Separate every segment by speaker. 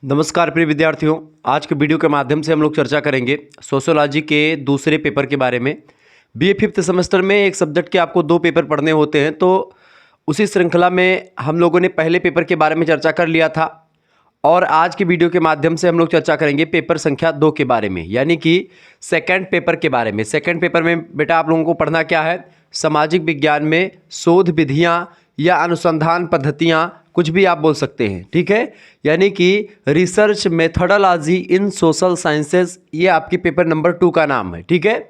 Speaker 1: नमस्कार प्रिय विद्यार्थियों। आज के वीडियो के माध्यम से हम लोग चर्चा करेंगे सोशियोलॉजी के दूसरे पेपर के बारे में। बीए फिफ्थ सेमेस्टर में एक सब्जेक्ट के आपको 2 पेपर पढ़ने होते हैं, तो उसी श्रृंखला में हम लोगों ने पहले पेपर के बारे में चर्चा कर लिया था और आज के वीडियो के माध्यम से हम लोग चर्चा करेंगे पेपर संख्या 2 के बारे में, यानी कि सेकंड पेपर के बारे में। सेकंड पेपर में बेटा आप लोगों को पढ़ना क्या है? सामाजिक विज्ञान में शोध विधियाँ या अनुसंधान पद्धतियाँ, कुछ भी आप बोल सकते हैं, ठीक है। यानी कि रिसर्च मेथोडोलॉजी इन सोशल साइंसेस, ये आपके पेपर नंबर 2 का नाम है, ठीक है।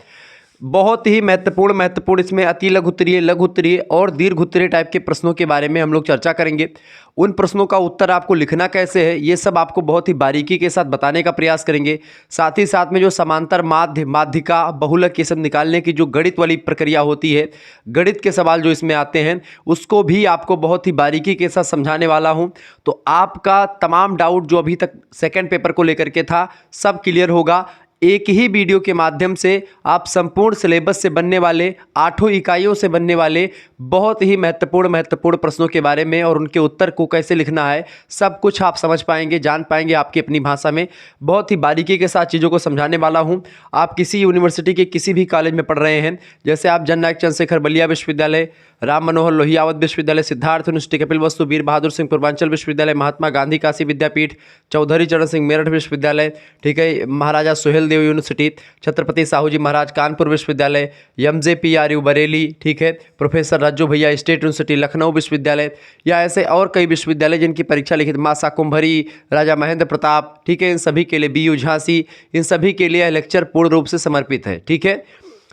Speaker 1: बहुत ही महत्वपूर्ण इसमें अति लघु उत्तरीय, लघु उत्तरीय और दीर्घ उत्तरीय टाइप के प्रश्नों के बारे में हम लोग चर्चा करेंगे। उन प्रश्नों का उत्तर आपको लिखना कैसे है, ये सब आपको बहुत ही बारीकी के साथ बताने का प्रयास करेंगे। साथ ही साथ में जो समांतर माध्य, माध्यिका, बहुलक, ये सब निकालने की जो गणित वाली प्रक्रिया होती है, गणित के सवाल जो इसमें आते हैं, उसको भी आपको बहुत ही बारीकी के साथ समझाने वाला हूँ। तो आपका तमाम डाउट जो अभी तक सेकेंड पेपर को लेकर के था, सब क्लियर होगा। एक ही वीडियो के माध्यम से आप संपूर्ण सिलेबस से बनने वाले 8 इकाइयों से बनने वाले बहुत ही महत्वपूर्ण प्रश्नों के बारे में और उनके उत्तर को कैसे लिखना है, सब कुछ आप समझ पाएंगे, जान पाएंगे आपकी अपनी भाषा में। बहुत ही बारीकी के साथ चीज़ों को समझाने वाला हूं। आप किसी यूनिवर्सिटी के किसी भी कॉलेज में पढ़ रहे हैं, जैसे आप जननायक चंद्रशेखर बलिया विश्वविद्यालय, राम मनोहर लोहियावत विश्वविद्यालय, सिद्धार्थ यूनिवर्सिटी, कपिल वस्तु, वीर बहादुर सिंह पूर्वांचल विश्वविद्यालय, महात्मा गांधी काशी विद्यापीठ, चौधरी चरण सिंह मेरठ विश्वविद्यालय, ठीक है, महाराजा सुहेल देव यूनिवर्सिटी, छत्रपति साहू जी महाराज कानपुर विश्वविद्यालय, MJPRU बरेली, ठीक है, प्रोफेसर रज्जू भैया स्टेट यूनिवर्सिटी लखनऊ विश्वविद्यालय, या ऐसे और कई विश्वविद्यालय जिनकी परीक्षा लिखित, मासा कुंभरी, राजा महेंद्र प्रताप, ठीक है, इन सभी के लिए BU झांसी, इन सभी के लिए लेक्चर पूर्ण रूप से समर्पित है, ठीक है।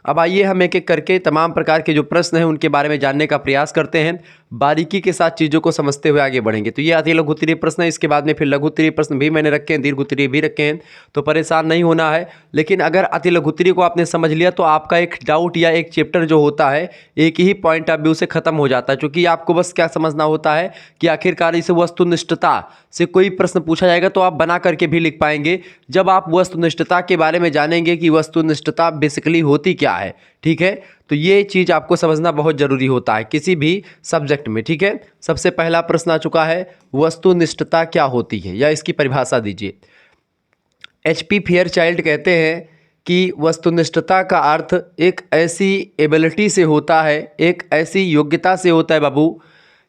Speaker 1: अब आइए हम एक एक करके तमाम प्रकार के जो प्रश्न हैं उनके बारे में जानने का प्रयास करते हैं, बारीकी के साथ चीज़ों को समझते हुए आगे बढ़ेंगे। तो ये अति लघु उत्तरीय प्रश्न है, इसके बाद में फिर लघु उत्तरीय प्रश्न भी मैंने रखे हैं, दीर्घ उत्तरीय भी रखे हैं, तो परेशान नहीं होना है। लेकिन अगर अति लघु उत्तरीय को आपने समझ लिया तो आपका एक डाउट या एक चैप्टर जो होता है एक ही पॉइंट ऑफ व्यू से खत्म हो जाता है, क्योंकि आपको बस क्या समझना होता है कि आखिरकार इस वस्तुनिष्ठता से कोई प्रश्न पूछा जाएगा तो आप बना करके भी लिख पाएंगे। जब आप वस्तुनिष्ठता के बारे में जानेंगे कि वस्तुनिष्ठता बेसिकली होती क्या है, ठीक है, तो ये चीज़ आपको समझना बहुत ज़रूरी होता है किसी भी सब्जेक्ट में, ठीक है। सबसे पहला प्रश्न आ चुका है, वस्तुनिष्ठता क्या होती है, या इसकी परिभाषा दीजिए। HP फेयरचाइल्ड कहते हैं कि वस्तुनिष्ठता का अर्थ एक ऐसी एबिलिटी से होता है, एक ऐसी योग्यता से होता है बाबू,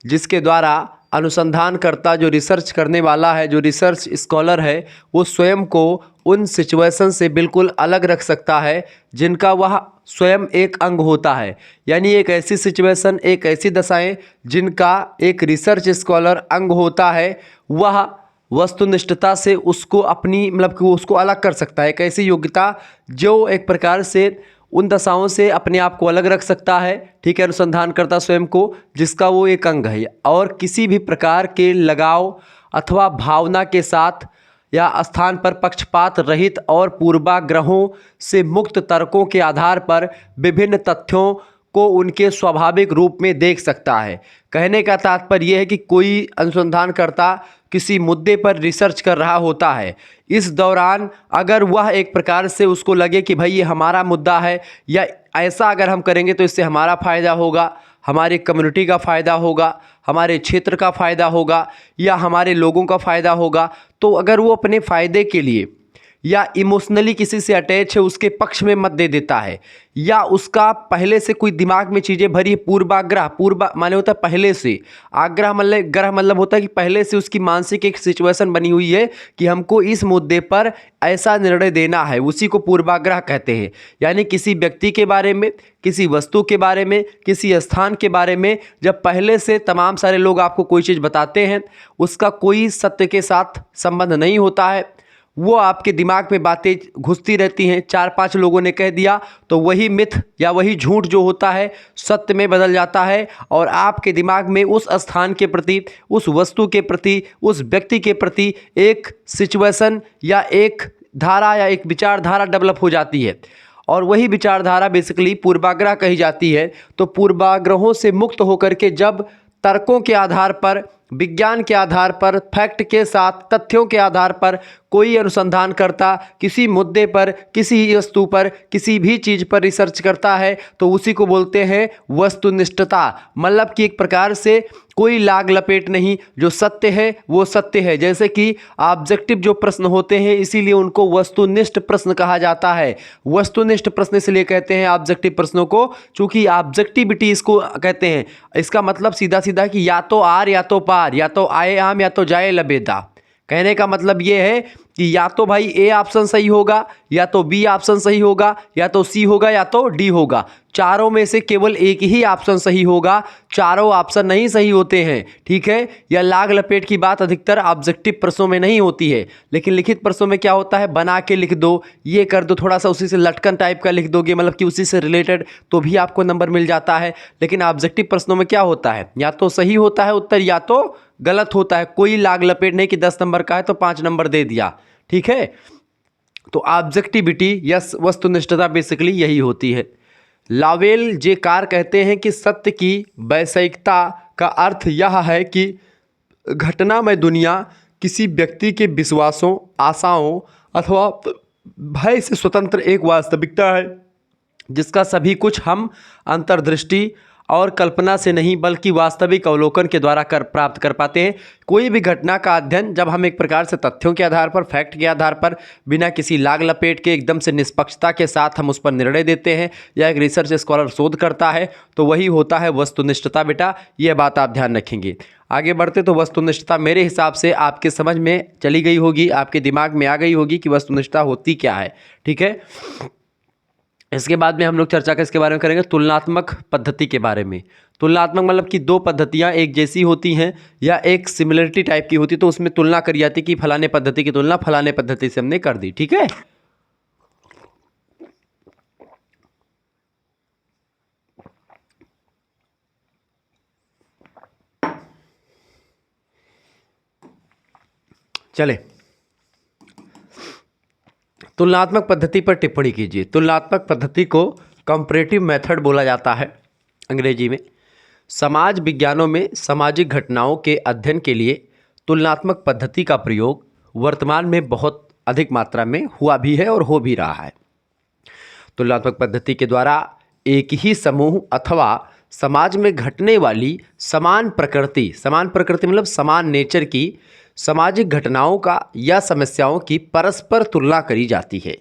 Speaker 1: जिसके द्वारा अनुसंधानकर्ता, जो रिसर्च करने वाला है, जो रिसर्च स्कॉलर है, वो स्वयं को उन सिचुएशन से बिल्कुल अलग रख सकता है जिनका वह स्वयं एक अंग होता है। यानी एक ऐसी सिचुएशन, एक ऐसी दशाएं जिनका एक रिसर्च स्कॉलर अंग होता है, वह वस्तुनिष्ठता से उसको अपनी मतलब कि उसको अलग कर सकता है। एक ऐसी योग्यता जो एक प्रकार से उन दशाओं से अपने आप को अलग रख सकता है, ठीक है, अनुसंधानकर्ता स्वयं को, जिसका वो एक अंग है, और किसी भी प्रकार के लगाव अथवा भावना के साथ या स्थान पर पक्षपात रहित और पूर्वाग्रहों से मुक्त तर्कों के आधार पर विभिन्न तथ्यों को उनके स्वाभाविक रूप में देख सकता है। कहने का तात्पर्य यह है कि कोई अनुसंधानकर्ता किसी मुद्दे पर रिसर्च कर रहा होता है, इस दौरान अगर वह एक प्रकार से उसको लगे कि भाई ये हमारा मुद्दा है, या ऐसा अगर हम करेंगे तो इससे हमारा फ़ायदा होगा, हमारी कम्युनिटी का फ़ायदा होगा, हमारे क्षेत्र का फ़ायदा होगा, या हमारे लोगों का फ़ायदा होगा, तो अगर वो अपने फ़ायदे के लिए या इमोशनली किसी से अटैच है उसके पक्ष में मत दे देता है, या उसका पहले से कोई दिमाग में चीज़ें भरी, पूर्वाग्रह, पूर्व माने होता है पहले से, आग्रह मतलब ग्रह मतलब होता है कि पहले से उसकी मानसिक एक सिचुएशन बनी हुई है कि हमको इस मुद्दे पर ऐसा निर्णय देना है, उसी को पूर्वाग्रह कहते हैं। यानी किसी व्यक्ति के बारे में, किसी वस्तु के बारे में, किसी स्थान के बारे में जब पहले से तमाम सारे लोग आपको कोई चीज़ बताते हैं, उसका कोई सत्य के साथ संबंध नहीं होता है, वो आपके दिमाग में बातें घुसती रहती हैं, 4-5 लोगों ने कह दिया तो वही मिथ या वही झूठ जो होता है सत्य में बदल जाता है, और आपके दिमाग में उस स्थान के प्रति, उस वस्तु के प्रति, उस व्यक्ति के प्रति एक सिचुएशन या एक धारा या एक विचारधारा डेवलप हो जाती है, और वही विचारधारा बेसिकली पूर्वाग्रह कही जाती है। तो पूर्वाग्रहों से मुक्त होकर के जब तर्कों के आधार पर, विज्ञान के आधार पर, फैक्ट के साथ तथ्यों के आधार पर कोई अनुसंधान करता किसी मुद्दे पर, किसी वस्तु पर, किसी भी चीज़ पर रिसर्च करता है तो उसी को बोलते हैं वस्तुनिष्ठता। मतलब कि एक प्रकार से कोई लाग लपेट नहीं, जो सत्य है वो सत्य है। जैसे कि ऑब्जेक्टिव जो प्रश्न होते हैं इसीलिए उनको वस्तुनिष्ठ प्रश्न कहा जाता है। वस्तुनिष्ठ प्रश्न इसलिए कहते हैं ऑब्जेक्टिव प्रश्नों को, चूंकि ऑब्जेक्टिविटी इसको कहते हैं। इसका मतलब सीधा सीधा कि या तो आर या तो पार, या तो आए आम या तो जाए लबेदा। कहने का मतलब ये है कि या तो भाई ए ऑप्शन सही होगा, या तो बी ऑप्शन सही होगा, या तो सी होगा, या तो डी होगा। चारों में से केवल एक ही ऑप्शन सही होगा, चारों ऑप्शन नहीं सही होते हैं। ठीक है, यह लाग लपेट की बात अधिकतर ऑब्जेक्टिव प्रश्नों में नहीं होती है, लेकिन लिखित प्रश्नों में क्या होता है, बना के लिख दो, ये कर दो, थोड़ा सा उसी से लटकन टाइप का लिख दोगे, मतलब कि उसी से रिलेटेड, तो भी आपको नंबर मिल जाता है। लेकिन ऑब्जेक्टिव प्रश्नों में क्या होता है, या तो सही होता है उत्तर या तो गलत होता है। कोई लाग लपेट नहीं कि 10 नंबर का है तो 5 नंबर दे दिया। ठीक है, तो ऑब्जेक्टिविटी या वस्तुनिष्ठता बेसिकली यही होती है। लावेल जे कार कहते हैं कि सत्य की वैश्विकता का अर्थ यह है कि घटनामय दुनिया किसी व्यक्ति के विश्वासों, आशाओं अथवा भय से स्वतंत्र एक वास्तविकता है जिसका सभी कुछ हम अंतर्दृष्टि और कल्पना से नहीं बल्कि वास्तविक अवलोकन के द्वारा प्राप्त कर पाते हैं। कोई भी घटना का अध्ययन जब हम एक प्रकार से तथ्यों के आधार पर, फैक्ट के आधार पर, बिना किसी लाग लपेट के एकदम से निष्पक्षता के साथ हम उस पर निर्णय देते हैं, या एक रिसर्च स्कॉलर शोध करता है, तो वही होता है वस्तुनिष्ठता। बेटा यह बात आप ध्यान रखेंगे। आगे बढ़ते तो वस्तुनिष्ठता मेरे हिसाब से आपके समझ में चली गई होगी, आपके दिमाग में आ गई होगी कि वस्तुनिष्ठता होती क्या है। ठीक है, इसके बाद में हम लोग चर्चा इसके बारे में करेंगे तुलनात्मक पद्धति के बारे में। तुलनात्मक मतलब कि दो पद्धतियां एक जैसी होती हैं या एक सिमिलरिटी टाइप की होती, तो उसमें तुलना करी जाती कि फलाने पद्धति की तुलना फलाने पद्धति से हमने कर दी। ठीक है, चले तुलनात्मक पद्धति पर टिप्पणी कीजिए। तुलनात्मक पद्धति को कंपैरेटिव मेथड बोला जाता है अंग्रेजी में। समाज विज्ञानों में सामाजिक घटनाओं के अध्ययन के लिए तुलनात्मक पद्धति का प्रयोग वर्तमान में बहुत अधिक मात्रा में हुआ भी है और हो भी रहा है। तुलनात्मक पद्धति के द्वारा एक ही समूह अथवा समाज में घटने वाली समान प्रकृति मतलब समान नेचर की सामाजिक घटनाओं का या समस्याओं की परस्पर तुलना करी जाती है।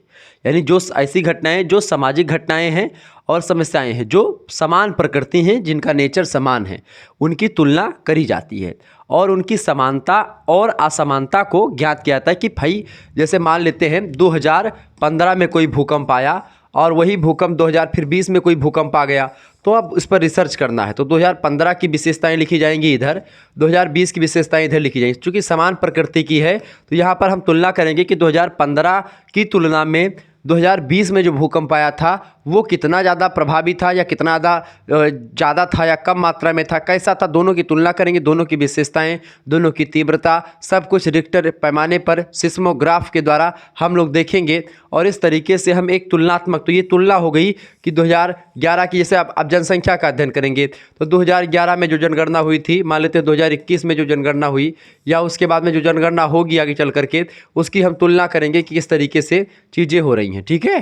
Speaker 1: यानी जो ऐसी घटनाएं जो सामाजिक घटनाएं हैं और समस्याएं हैं जो समान प्रकृति हैं, जिनका नेचर समान है, उनकी तुलना करी जाती है और उनकी समानता और असमानता को ज्ञात किया जाता है। कि भाई जैसे मान लेते हैं 2015 में कोई भूकंप आया और वही भूकंप 2020 में कोई भूकंप आ गया, तो अब इस पर रिसर्च करना है तो 2015 की विशेषताएं लिखी जाएंगी इधर, 2020 की विशेषताएं इधर लिखी जाएंगी। चूँकि समान प्रकृति की है तो यहाँ पर हम तुलना करेंगे कि 2015 की तुलना में 2020 में जो भूकंप आया था वो कितना ज़्यादा प्रभावी था या कितना ज़्यादा था या कम मात्रा में था, कैसा था, दोनों की तुलना करेंगे। दोनों की विशेषताएं, दोनों की तीव्रता, सब कुछ रिक्टर पैमाने पर सिस्मोग्राफ के द्वारा हम लोग देखेंगे और इस तरीके से हम एक तुलनात्मक, तो ये तुलना हो गई कि 2011 की, जैसे अब जनसंख्या का अध्ययन करेंगे तो 2011 में जो जनगणना हुई थी, मान लेते हैं 2021 में जो जनगणना हुई या उसके बाद में जो जनगणना होगी आगे चल करके, उसकी हम तुलना करेंगे कि किस तरीके से चीज़ें हो रही हैं। ठीक है,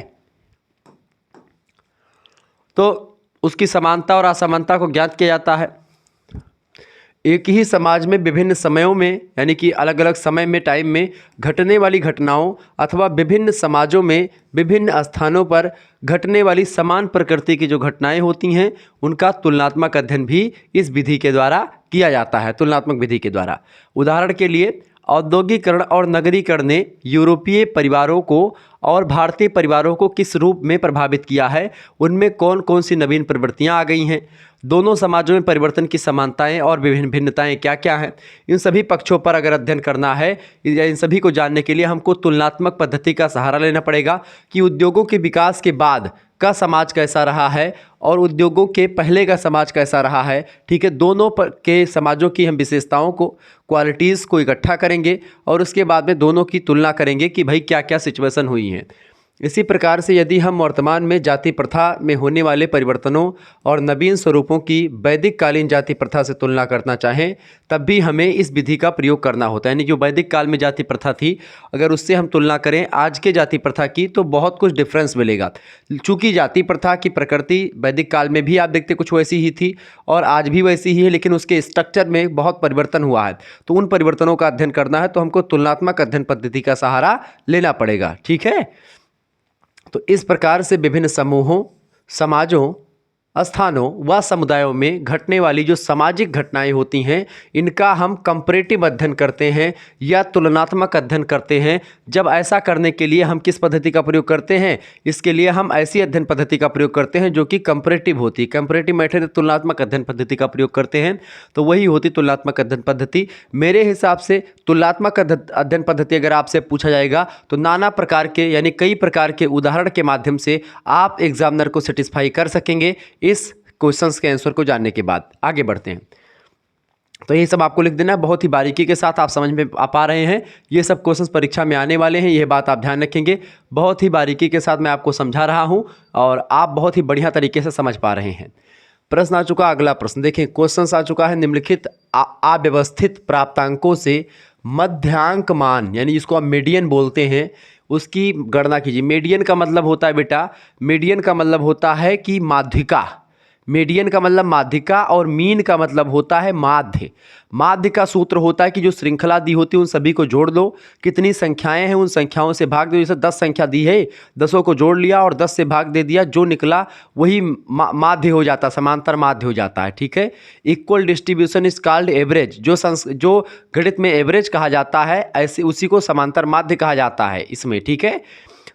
Speaker 1: तो उसकी समानता और असमानता को ज्ञात किया जाता है। एक ही समाज में विभिन्न समयों में, यानी कि अलग अलग समय में, टाइम में घटने वाली घटनाओं अथवा विभिन्न समाजों में विभिन्न स्थानों पर घटने वाली समान प्रकृति की जो घटनाएं होती हैं उनका तुलनात्मक अध्ययन भी इस विधि के द्वारा किया जाता है, तुलनात्मक विधि के द्वारा। उदाहरण के लिए औद्योगिकरण और नगरीकरण ने यूरोपीय परिवारों को और भारतीय परिवारों को किस रूप में प्रभावित किया है, उनमें कौन कौन सी नवीन प्रवृत्तियां आ गई हैं, दोनों समाजों में परिवर्तन की समानताएं और विभिन्न भिन्नताएं क्या क्या हैं, इन सभी पक्षों पर अगर अध्ययन करना है या इन सभी को जानने के लिए हमको तुलनात्मक पद्धति का सहारा लेना पड़ेगा कि उद्योगों के विकास के बाद का समाज कैसा रहा है और उद्योगों के पहले का समाज कैसा रहा है। ठीक है, दोनों पर के समाजों की हम विशेषताओं को, क्वालिटीज़ को इकट्ठा करेंगे और उसके बाद में दोनों की तुलना करेंगे कि भाई क्या क्या सिचुएशन हुई हैं। इसी प्रकार से यदि हम वर्तमान में जाति प्रथा में होने वाले परिवर्तनों और नवीन स्वरूपों की वैदिक कालीन जाति प्रथा से तुलना करना चाहें तब भी हमें इस विधि का प्रयोग करना होता है। यानी जो वैदिक काल में जाति प्रथा थी, अगर उससे हम तुलना करें आज के जाति प्रथा की तो बहुत कुछ डिफरेंस मिलेगा। चूँकि जाति प्रथा की प्रकृति वैदिक काल में भी आप देखते कुछ वैसी ही थी और आज भी वैसी ही है, लेकिन उसके स्ट्रक्चर में बहुत परिवर्तन हुआ है। तो उन परिवर्तनों का अध्ययन करना है तो हमको तुलनात्मक अध्ययन पद्धति का सहारा लेना पड़ेगा। ठीक है, तो इस प्रकार से विभिन्न समूहों, समाजों, स्थानों व समुदायों में घटने वाली जो सामाजिक घटनाएं होती हैं इनका हम कंपैरेटिव अध्ययन करते हैं या तुलनात्मक अध्ययन करते हैं। जब ऐसा करने के लिए हम किस पद्धति का प्रयोग करते हैं, इसके लिए हम ऐसी अध्ययन पद्धति का प्रयोग करते हैं जो कि कंपैरेटिव होती है। कंपैरेटिव मेथड तुलनात्मक अध्ययन पद्धति का प्रयोग करते हैं तो वही होती तुलनात्मक अध्ययन पद्धति। मेरे हिसाब से तुलनात्मक अध्ययन पद्धति अगर आपसे पूछा जाएगा तो नाना प्रकार के यानी कई प्रकार के उदाहरण के माध्यम से आप एग्जामिनर को सेटिस्फाई कर सकेंगे इस क्वेश्चंस के आंसर को जानने के बाद। आगे बढ़ते हैं, तो ये सब आपको लिख देना है। बहुत ही बारीकी के साथ आप समझ में आ पा रहे हैं, ये सब क्वेश्चंस परीक्षा में आने वाले हैं, यह बात आप ध्यान रखेंगे। बहुत ही बारीकी के साथ मैं आपको समझा रहा हूं और आप बहुत ही बढ़िया तरीके से समझ पा रहे हैं। प्रश्न आ चुका, अगला प्रश्न देखें। क्वेश्चन आ चुका है, निम्नलिखित अव्यवस्थित प्राप्तांकों से मध्यांक मान यानी जिसको आप मीडियन बोलते हैं उसकी गणना कीजिए। मीडियन का मतलब होता है बेटा, मीडियन का मतलब होता है कि माध्यिका। मीडियन का मतलब माध्यिका और मीन का मतलब होता है माध्य। माध्य का सूत्र होता है कि जो श्रृंखला दी होती है उन सभी को जोड़ दो, कितनी संख्याएं हैं उन संख्याओं से भाग दो। जैसे 10 संख्या दी है, 10 को जोड़ लिया और 10 से भाग दे दिया, जो निकला वही माध्य हो जाता, समांतर माध्य हो जाता है। ठीक है, equal distribution is called average. जो गणित में एवरेज कहा जाता है ऐसे उसी को समांतर माध्य कहा जाता है इसमें। ठीक है,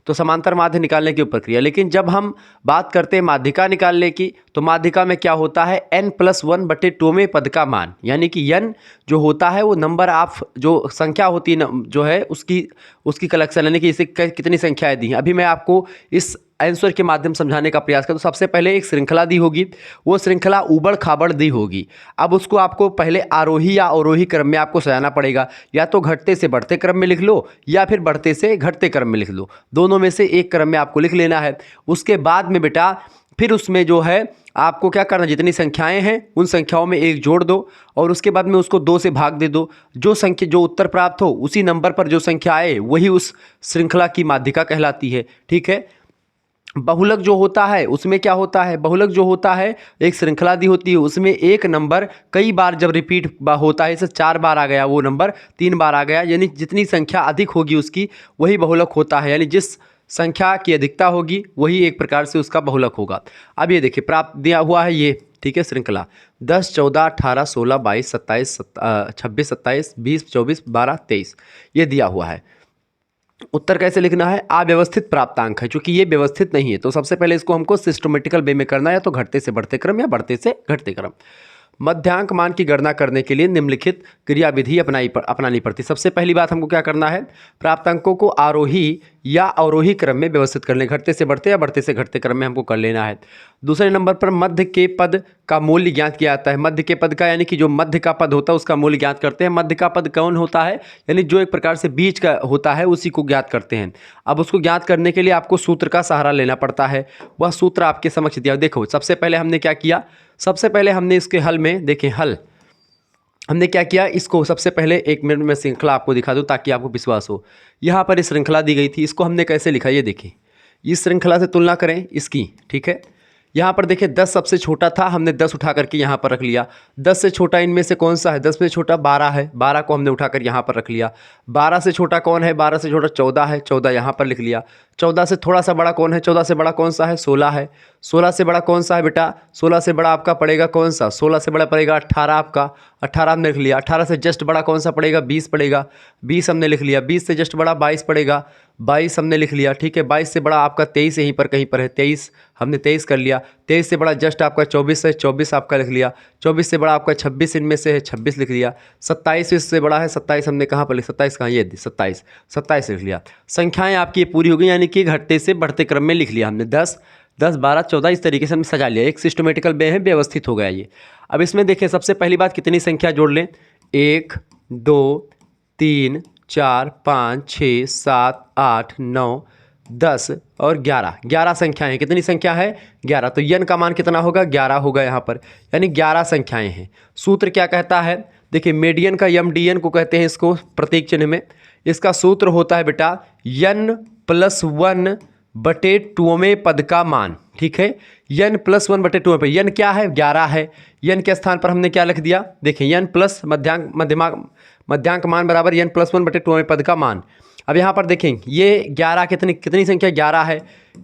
Speaker 1: तो समांतर माध्य निकालने की प्रक्रिया। लेकिन जब हम बात करते हैं माध्यिका निकालने की तो माध्यिका में क्या होता है, n+1/2 में पद का मान, यानी कि n जो होता है वो नंबर ऑफ जो संख्या होती है जो है उसकी कलेक्शन, यानी कि इसे कितनी संख्याएं दी हैं। अभी मैं आपको इस आंसर के माध्यम समझाने का प्रयास करूँ। तो सबसे पहले एक श्रृंखला दी होगी, वो श्रृंखला ऊबड़ खाबड़ दी होगी। अब उसको आपको पहले आरोही या अवरोही क्रम में आपको सजाना पड़ेगा, या तो घटते से बढ़ते क्रम में लिख लो या फिर बढ़ते से घटते क्रम में लिख लो, दोनों में से एक क्रम में आपको लिख लेना है। उसके बाद में बेटा फिर उसमें जो है आपको क्या करना, जितनी संख्याएं हैं उन संख्याओं में एक जोड़ दो और उसके बाद में उसको 2 से भाग दे दो। जो उत्तर प्राप्त हो उसी नंबर पर जो संख्या आए वही उस श्रृंखला की माध्यिका कहलाती है। ठीक है, बहुलक जो होता है उसमें क्या होता है, बहुलक जो होता है एक श्रृंखला दी होती है, उसमें एक नंबर कई बार जब रिपीट होता है, जैसे 4 बार आ गया वो नंबर 3 बार आ गया, यानी जितनी संख्या अधिक होगी उसकी वही बहुलक होता है। यानी जिस संख्या की अधिकता होगी वही एक प्रकार से उसका बहुलक होगा। अब ये देखिए प्राप्त दिया हुआ है ये, ठीक है, श्रृंखला 10, 14, 18, 16, 22, 27, 26, 27, 20, 24, 12, 23 ये दिया हुआ है। उत्तर कैसे लिखना है, अव्यवस्थित प्राप्तांक है, क्योंकि ये व्यवस्थित नहीं है। तो सबसे पहले इसको हमको सिस्टमेटिकल वे में करना है, या तो घटते से बढ़ते क्रम या बढ़ते से घटते क्रम। मध्यांक मान की गणना करने के लिए निम्नलिखित क्रियाविधि अपनानी पड़ती। सबसे पहली बात हमको क्या करना है, प्राप्तांकों को आरोही या अवरोही क्रम में व्यवस्थित कर लें, घटते से बढ़ते या बढ़ते से घटते क्रम में हमको कर लेना है। दूसरे नंबर पर मध्य के पद का मूल्य ज्ञात किया जाता है। मध्य के पद का यानी कि जो मध्य का पद होता है उसका मूल्य ज्ञात करते हैं। मध्य का पद कौन होता है, यानी जो एक प्रकार से बीच का होता है उसी को ज्ञात करते हैं। अब उसको ज्ञात करने के लिए आपको सूत्र का सहारा लेना पड़ता है, वह सूत्र आपके समक्ष दिया। देखो सबसे पहले हमने क्या किया, सबसे पहले हमने इसके हल में देखें, हल हमने क्या किया, इसको सबसे पहले 1 मिनट में श्रृंखला आपको दिखा दूं ताकि आपको विश्वास हो। यहाँ पर इस श्रृंखला दी गई थी, इसको हमने कैसे लिखा ये देखें, इस श्रृंखला से तुलना करें इसकी। ठीक है, यहाँ पर देखिए 10 सबसे छोटा था, हमने 10 उठा करके यहाँ पर रख लिया। 10 से छोटा इनमें से कौन सा है, 10 से छोटा 12 है, 12 को हमने उठाकर यहाँ पर रख लिया। 12 से छोटा कौन है, 12 से छोटा 14 है, 14 यहाँ पर लिख लिया। 14 से थोड़ा सा बड़ा कौन है, 14 से बड़ा कौन सा है, 16 है। 16 से बड़ा कौन सा है बेटा, 16 से बड़ा आपका पड़ेगा कौन सा, 16 से बड़ा पड़ेगा 18 आपका, 18 हमने लिख लिया। 18 से जस्ट बड़ा कौन सा पड़ेगा, 20 पड़ेगा, 20 हमने लिख लिया। 20 से जस्ट बड़ा 22 पड़ेगा, 22 हमने लिख लिया। ठीक है, 22 से बड़ा आपका 23 यहीं पर कहीं पर है, 23 हमने 23 कर लिया। 23 से बड़ा जस्ट आपका 24 है, 24 आपका लिख लिया। 24 से बड़ा आपका 26 इनमें से है, 26 लिख लिया। 27 इससे बड़ा है, 27 हमने कहाँ पर लिखा, 27 कहाँ, ये 27 लिख लिया। संख्याएं आपकी ये पूरी हो गई, यानी कि घटते से बढ़ते क्रम में लिख लिया हमने। 10, 12, 14 इस तरीके से हमने सजा लिया, एक सिस्टमेटिकल वे है, व्यवस्थित हो गया ये। अब इसमें देखें सबसे पहली बात कितनी संख्या जोड़ लें, 1, 2, 3, 4, 5, 6, 7, 8, 9, 10 और 11, 11 संख्याएं। कितनी संख्या है? 11। तो यन का मान कितना होगा? 11 होगा यहाँ पर, यानी 11 संख्याएं हैं। सूत्र क्या कहता है? देखिए मीडियन का MDN को कहते हैं इसको प्रतीक चिन्ह में। इसका सूत्र होता है बेटा n+1 बटे 2वें पद का मान। ठीक है, n+1 बटे 2 पे n क्या है? 11 है। n के स्थान पर हमने क्या लिख दिया? देखिए n प्लस मध्यांक मान बराबर n+1 बटे 2वें पद का मान। अब यहाँ पर देखें ये 11 कितनी संख्या? 11 है।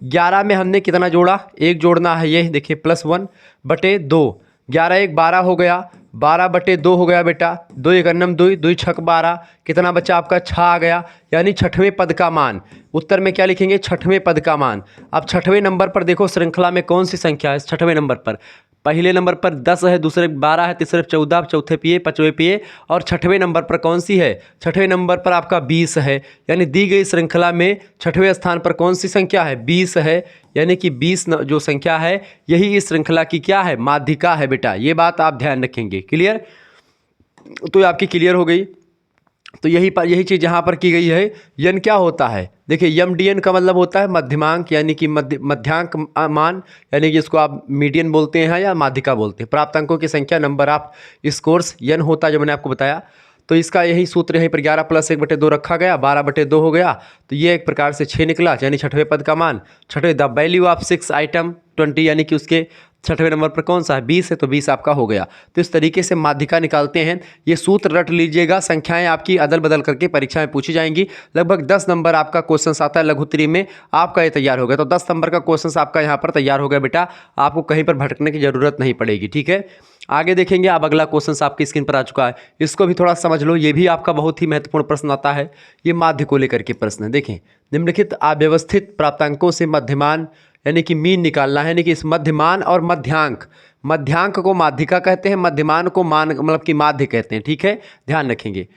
Speaker 1: 11 में हमने कितना जोड़ा? 1 जोड़ना है। ये देखिए +1 बटे 2, 11 1 12 हो गया, 12 बटे 2 हो गया बेटा, 2 1 2, 2 6 12, कितना बचा आपका? 6 आ गया, यानी 6वें पद का मान। उत्तर में क्या लिखेंगे? 6वें पद का मान। अब 6वें नंबर पर देखो श्रृंखला में कौन सी संख्या है? 6वें नंबर पर पहले नंबर पर 10 है, दूसरे 12 है, तीसरे 14, चौथे पे 5वें पे, और 6वें नंबर पर कौन सी है? 6वें नंबर पर आपका 20 है। यानी दी गई श्रृंखला में 6वें स्थान पर कौन सी संख्या है? 20 है। यानी कि 20 जो संख्या है यही इस श्रृंखला की क्या है? माध्यिका है बेटा। ये बात आप ध्यान रखेंगे। क्लियर? तो आपकी क्लियर हो गई। तो यही चीज़ यहाँ पर की गई है। यन क्या होता है? देखिए MDN का मतलब होता है मध्यमांक, यानी कि मध्यांक मान, यानी कि इसको आप मीडियन बोलते हैं या माध्यिका बोलते हैं। प्राप्त अंकों की संख्या, नंबर ऑफ स्कोर्स, यन होता है जो मैंने आपको बताया। तो इसका यही सूत्र यहीं पर 11 + 1 बटे 2 रखा गया, 12 बटे 2 हो गया। तो ये एक प्रकार से 6 निकला, यानी 6वें पद का मान। 6वें द वैल्यू ऑफ 6 आइटम 20, यानी कि उसके 6वें नंबर पर कौन सा है? 20 है, तो 20 आपका हो गया। तो इस तरीके से माध्यिका निकालते हैं। ये सूत्र रट लीजिएगा। संख्याएं आपकी अदल बदल करके परीक्षा में पूछी जाएंगी। लगभग 10 नंबर आपका क्वेश्चन आता है लघुत्तरी में, आपका ये तैयार हो गया। तो 10 नंबर का क्वेश्चन आपका यहाँ पर तैयार हो गया बेटा। आपको कहीं पर भटकने की जरूरत नहीं पड़ेगी। ठीक है, आगे देखेंगे। अब अगला क्वेश्चन आपकी स्क्रीन पर आ चुका है, इसको भी थोड़ा समझ लो। ये भी आपका बहुत ही महत्वपूर्ण प्रश्न आता है। ये माध्य को लेकर के प्रश्न है। देखें, निम्नलिखित अव्यवस्थित प्राप्तांकों से मध्यमान यानी कि मीन निकालना है। यानी कि इस मध्यमान और मध्यांक को माध्यिका कहते हैं, मध्यमान को मान मतलब कि माध्य कहते हैं। ठीक है, ध्यान रखेंगे।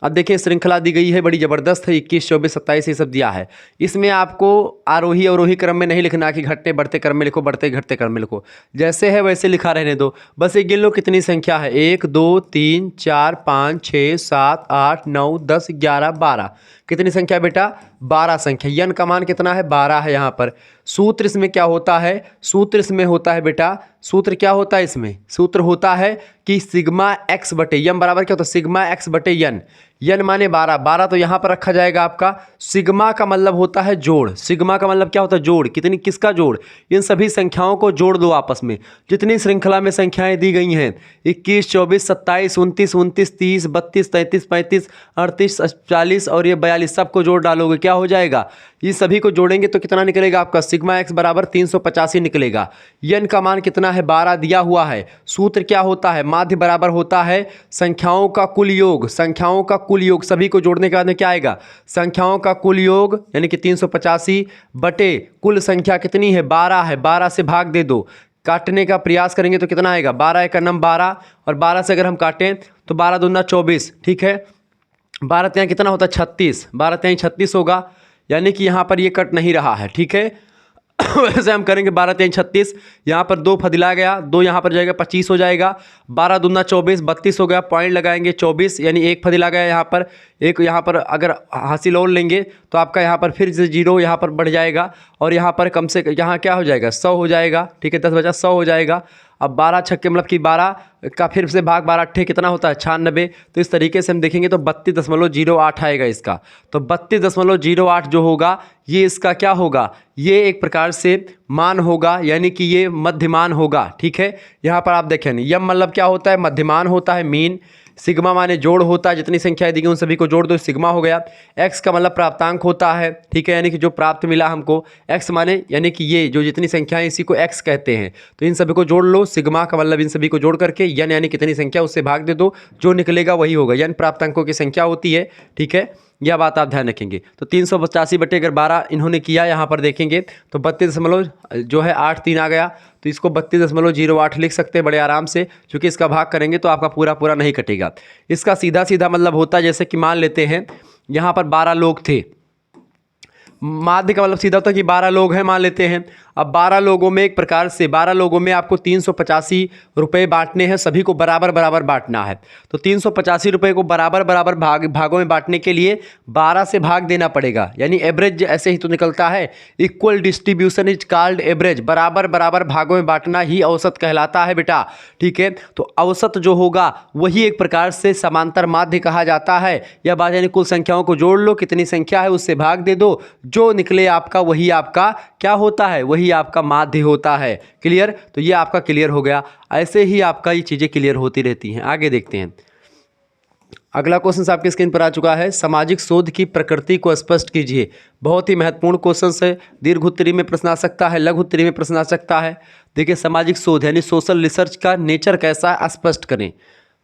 Speaker 1: अब देखिए श्रृंखला दी गई है, बड़ी ज़बरदस्त है। 21 24 27 ये सब दिया है। इसमें आपको आरोही अवरोही क्रम में नहीं लिखना कि घटते बढ़ते क्रम में लिखो, बढ़ते घटते क्रम में लिखो। जैसे है वैसे लिखा रहने दो। बस एक गिन लो कितनी संख्या है। 1 2 3 4 5 6 7 8 9 10 11 12। कितनी संख्या बेटा? 12 संख्या। यन का मान कितना है? 12 है। यहाँ पर सूत्र इसमें क्या होता है? सूत्र इसमें होता है बेटा, सूत्र क्या होता है इसमें? सूत्र होता है कि सिग्मा x बटे यन बराबर क्या होता है? सिग्मा x बटे यन। यन माने 12, 12 तो यहाँ पर रखा जाएगा आपका। सिग्मा का मतलब होता है जोड़। सिग्मा का मतलब क्या होता है? जोड़। कितनी, किसका जोड़? इन सभी संख्याओं को जोड़ दो आपस में। जितनी श्रृंखला में संख्याएं दी गई हैं 21 24 27 29 29 30 32 33 35 38 40 और ये 42, सबको जोड़ डालोगे क्या हो जाएगा? ये सभी को जोड़ेंगे तो कितना निकलेगा आपका? सिग्मा x बराबर 385 निकलेगा। यन का मान कितना है? 12 दिया हुआ है। सूत्र क्या होता है? माध्य बराबर होता है संख्याओं का कुल योग। संख्याओं का कुल योग, सभी को जोड़ने के बाद में क्या आएगा? संख्याओं का कुल योग, यानी कि 385 बटे कुल संख्या कितनी है? 12 है। 12 से भाग दे दो। काटने का प्रयास करेंगे तो कितना आएगा? 12 1 12, और 12 से अगर हम काटें तो 12 दूना 24। ठीक है, 12 तिहाई कितना होता है? 36। 12 तिहाई 36 होगा, यानी कि यहाँ पर ये कट नहीं रहा है। ठीक है, वैसे हम करेंगे 12 तिहाई 36, यहाँ पर 2 फदिला गया, 2 यहाँ पर जाएगा 25 हो जाएगा। 12 दूना 24, 32 हो गया। पॉइंट लगाएंगे 24, यानी 1 फदिला गया यहाँ पर। एक यहाँ पर अगर हासिल और लेंगे तो आपका यहाँ पर फिर से 0 यहाँ पर बढ़ जाएगा, और यहाँ पर कम से यहाँ क्या हो जाएगा? 100 हो जाएगा। ठीक है, 10 बचा 100 हो जाएगा। अब 12 छक्के मतलब कि 12 का फिर से भाग 12 अट्ठे कितना होता है? 96। तो इस तरीके से हम देखेंगे तो 32.08 आएगा इसका। तो 32.08 जो होगा ये इसका क्या होगा? ये एक प्रकार से मान होगा, यानी कि ये मध्यमान होगा। ठीक है, यहाँ पर आप देखें यम मतलब क्या होता है? मध्यमान होता है, मीन। सिग्मा माने जोड़ होता है, जितनी संख्याएं दी गई उन सभी को जोड़ दो, सिग्मा हो गया। एक्स का मतलब प्राप्तांक होता है। ठीक है, यानी कि जो प्राप्त मिला हमको। एक्स माने यानी कि ये जो जितनी संख्याएं इसी को एक्स कहते हैं। तो इन सभी को जोड़ लो। सिग्मा का मतलब इन सभी को जोड़ करके यन यानी कितनी संख्या उससे भाग दे दो, जो निकलेगा वही होगा। यन प्राप्तांकों की संख्या होती है। ठीक है, यह बात आप ध्यान रखेंगे। तो 385 बटे अगर 12 इन्होंने किया, यहाँ पर देखेंगे तो 32.8 आ गया। तो इसको 32.08 लिख सकते हैं बड़े आराम से, क्योंकि इसका भाग करेंगे तो आपका पूरा पूरा नहीं कटेगा। इसका सीधा सीधा मतलब होता है, जैसे कि मान लेते हैं यहाँ पर 12 लोग थे। माध्य का मतलब सीधा होता है कि 12 लोग हैं मान लेते हैं। अब 12 लोगों में एक प्रकार से 12 लोगों में आपको 385 रुपये बांटने हैं, सभी को बराबर बराबर बांटना है। तो 385 रुपये को बराबर बराबर भागों में बांटने के लिए 12 से भाग देना पड़ेगा, यानी एवरेज ऐसे ही तो निकलता है। Equal distribution is called average, बराबर बराबर भागों में बांटना ही औसत कहलाता है बेटा। ठीक है, तो औसत जो होगा वही एक प्रकार से समांतर माध्य कहा जाता है। यह बात यानी कुल संख्याओं को जोड़ लो, कितनी संख्या है उससे भाग दे दो, जो निकले आपका वही आपका क्या होता है, वही आपका माध्य होता है। क्लियर? तो ये आपका क्लियर हो गया। ऐसे ही आपका ये चीज़ें क्लियर होती रहती हैं। आगे देखते हैं। अगला क्वेश्चन आपके स्क्रीन पर आ चुका है, सामाजिक शोध की प्रकृति को स्पष्ट कीजिए। बहुत ही महत्वपूर्ण क्वेश्चन है। दीर्घ उत्तरी में प्रश्न आ सकता है, लघु उत्तरी में प्रश्न आ सकता है। देखिए, सामाजिक शोध यानी सोशल रिसर्च का नेचर कैसा है स्पष्ट करें।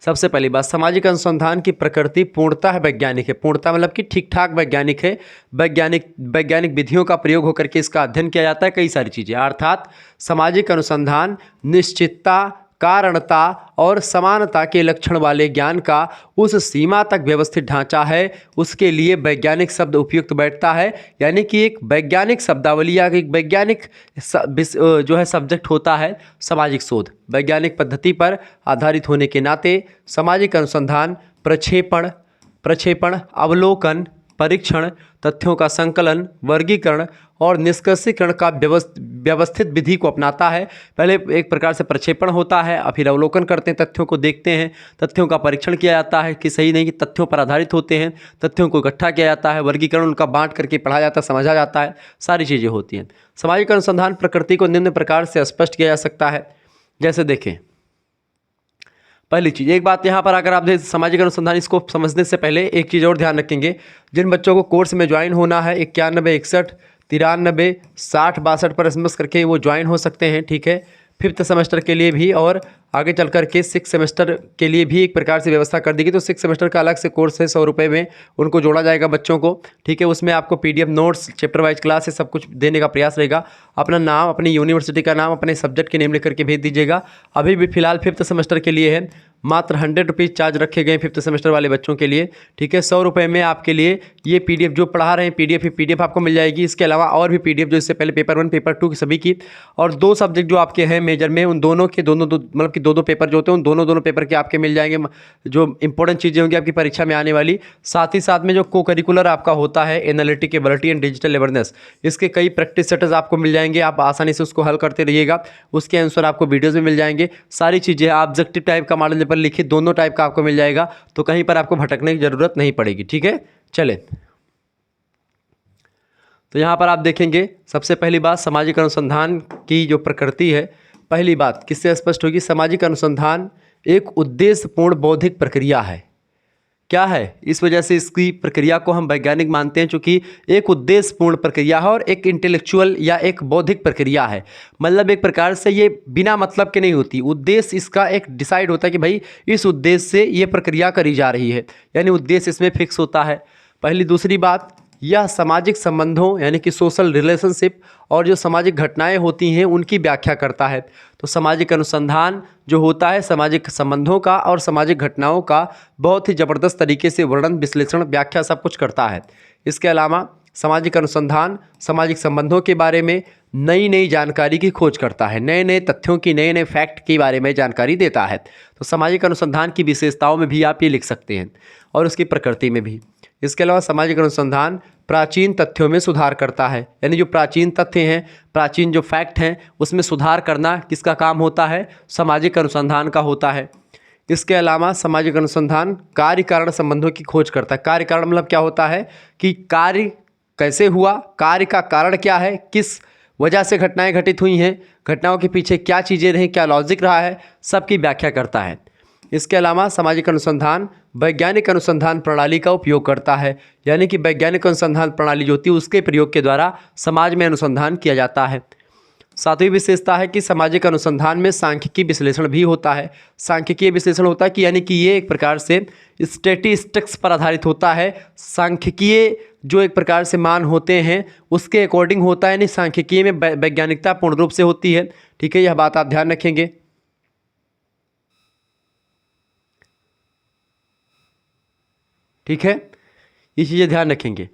Speaker 1: सबसे पहली बात, सामाजिक अनुसंधान की प्रकृति पूर्णतः वैज्ञानिक है। पूर्णतः मतलब कि ठीक ठाक वैज्ञानिक है। वैज्ञानिक विधियों का प्रयोग होकर के इसका अध्ययन किया जाता है, कई सारी चीज़ें। अर्थात सामाजिक अनुसंधान निश्चितता, कारणता और समानता के लक्षण वाले ज्ञान का उस सीमा तक व्यवस्थित ढांचा है, उसके लिए वैज्ञानिक शब्द उपयुक्त बैठता है। यानी कि एक वैज्ञानिक शब्दावली या एक वैज्ञानिक जो है सब्जेक्ट होता है सामाजिक शोध। वैज्ञानिक पद्धति पर आधारित होने के नाते सामाजिक अनुसंधान प्रक्षेपण, अवलोकन, परीक्षण, तथ्यों का संकलन, वर्गीकरण और निष्कर्षीकरण का व्यवस्थित विधि को अपनाता है। पहले एक प्रकार से प्रक्षेपण होता है, और फिर अवलोकन करते हैं, तथ्यों को देखते हैं, तथ्यों का परीक्षण किया जाता है कि सही नहीं, कि तथ्यों पर आधारित होते हैं, तथ्यों को इकट्ठा किया जाता है, वर्गीकरण उनका बांट करके पढ़ा जाता है, समझा जाता है, सारी चीज़ें होती हैं। सामाजिक अनुसंधान प्रकृति को निम्न प्रकार से स्पष्ट किया जा सकता है। जैसे देखें, पहली चीज़, एक बात यहाँ पर अगर आप देखें सामाजिक अनुसंधान, इसको समझने से पहले एक चीज़ और ध्यान रखेंगे। जिन बच्चों को कोर्स में ज्वाइन होना है 91 61 93 60 62 पर SMS करके वो ज्वाइन हो सकते हैं। ठीक है, 5th सेमेस्टर के लिए भी और आगे चल कर के 6th सेमेस्टर के लिए भी एक प्रकार से व्यवस्था कर दी गई। तो 6th सेमेस्टर का अलग से कोर्स है, 100 रुपये में उनको जोड़ा जाएगा बच्चों को। ठीक है, उसमें आपको PDF notes, chapter wise class है, सब कुछ देने का प्रयास रहेगा। अपना नाम, अपनी यूनिवर्सिटी का नाम, अपने सब्जेक्ट के नेम लिख करके भेज दीजिएगा। अभी भी फिलहाल 5th सेमेस्टर के लिए है, मात्र 100 रुपीज़ चार्ज रखे गए 5th सेमेस्टर वाले बच्चों के लिए। ठीक है, 100 रुपये में आपके लिए ये PDF जो पढ़ा रहे हैं PDF आपको मिल जाएगी। इसके अलावा और भी PDF जो इससे पहले पेपर 1 पेपर 2 की सभी की, और 2 सब्जेक्ट जो आपके हैं मेजर में, उन दोनों के दोनों मतलब कि 2 पेपर जो होते हैं उन दोनों पेपर के आपके मिल जाएंगे, जो इंपॉर्टेंट चीज़ें होंगी आपकी परीक्षा में आने वाली। साथ ही साथ में जो को करिकुलर आपका होता है analytic ability and digital awareness, इसके कई प्रैक्टिस सेट्स आपको मिल जाएंगे। आप आसानी से उसको हल करते रहिएगा, उसके आंसर आपको वीडियोज़ में मिल जाएंगे। सारी चीज़ें ऑब्जेक्टिव टाइप का, मॉडल पेपर लिखित, दोनों टाइप का आपको मिल जाएगा, तो कहीं पर आपको भटकने की जरूरत नहीं पड़ेगी। ठीक है, चले तो यहाँ पर आप देखेंगे, सबसे पहली बात सामाजिक अनुसंधान की जो प्रकृति है, पहली बात किससे स्पष्ट होगी? सामाजिक अनुसंधान एक उद्देश्यपूर्ण बौद्धिक प्रक्रिया है। क्या है? इस वजह से इसकी प्रक्रिया को हम वैज्ञानिक मानते हैं, चूंकि एक उद्देश्यपूर्ण प्रक्रिया है और एक इंटेलेक्चुअल या एक बौद्धिक प्रक्रिया है। मतलब एक प्रकार से ये बिना मतलब के नहीं होती, उद्देश्य इसका एक डिसाइड होता है कि भाई इस उद्देश्य से ये प्रक्रिया करी जा रही है, यानी उद्देश्य इसमें फिक्स होता है। पहली। दूसरी बात, यह सामाजिक संबंधों यानी कि सोशल रिलेशनशिप और जो सामाजिक घटनाएं होती हैं उनकी व्याख्या करता है। तो सामाजिक अनुसंधान जो होता है सामाजिक संबंधों का और सामाजिक घटनाओं का बहुत ही ज़बरदस्त तरीके से वर्णन, विश्लेषण, व्याख्या सब कुछ करता है। इसके अलावा सामाजिक अनुसंधान सामाजिक संबंधों के बारे में नई नई जानकारी की खोज करता है, नए नए तथ्यों की, नए नए फैक्ट के बारे में जानकारी देता है। तो सामाजिक अनुसंधान की विशेषताओं में भी आप ये लिख सकते हैं और उसकी प्रकृति में भी। इसके अलावा सामाजिक अनुसंधान प्राचीन तथ्यों में सुधार करता है, यानी जो प्राचीन तथ्य हैं, प्राचीन जो फैक्ट हैं उसमें सुधार करना किसका काम होता है? सामाजिक अनुसंधान का होता है। इसके अलावा सामाजिक अनुसंधान कार्य कारण संबंधों की खोज करता है। कार्य कारण मतलब क्या होता है कि कार्य कैसे हुआ, कार्य का कारण क्या है, किस वजह से घटनाएं घटित हुई हैं, घटनाओं के पीछे क्या चीज़ें रहीं, क्या लॉजिक रहा है, सबकी व्याख्या करता है। इसके अलावा सामाजिक अनुसंधान वैज्ञानिक अनुसंधान प्रणाली का उपयोग करता है, यानी कि वैज्ञानिक अनुसंधान प्रणाली जो होती है उसके प्रयोग के द्वारा समाज में अनुसंधान किया जाता है। सातवीं विशेषता है कि सामाजिक अनुसंधान में सांख्यिकीय विश्लेषण भी होता है। सांख्यिकीय विश्लेषण होता है कि यानी कि ये एक प्रकार से स्टैटिस्टिक्स पर आधारित होता है। सांख्यिकीय जो एक प्रकार से मान होते हैं उसके अकॉर्डिंग होता है, यानी सांख्यिकीय में वैज्ञानिकता पूर्ण रूप से होती है। ठीक है, यह बात आप ध्यान रखेंगे। ठीक है, ये चीज़ें ध्यान रखेंगे।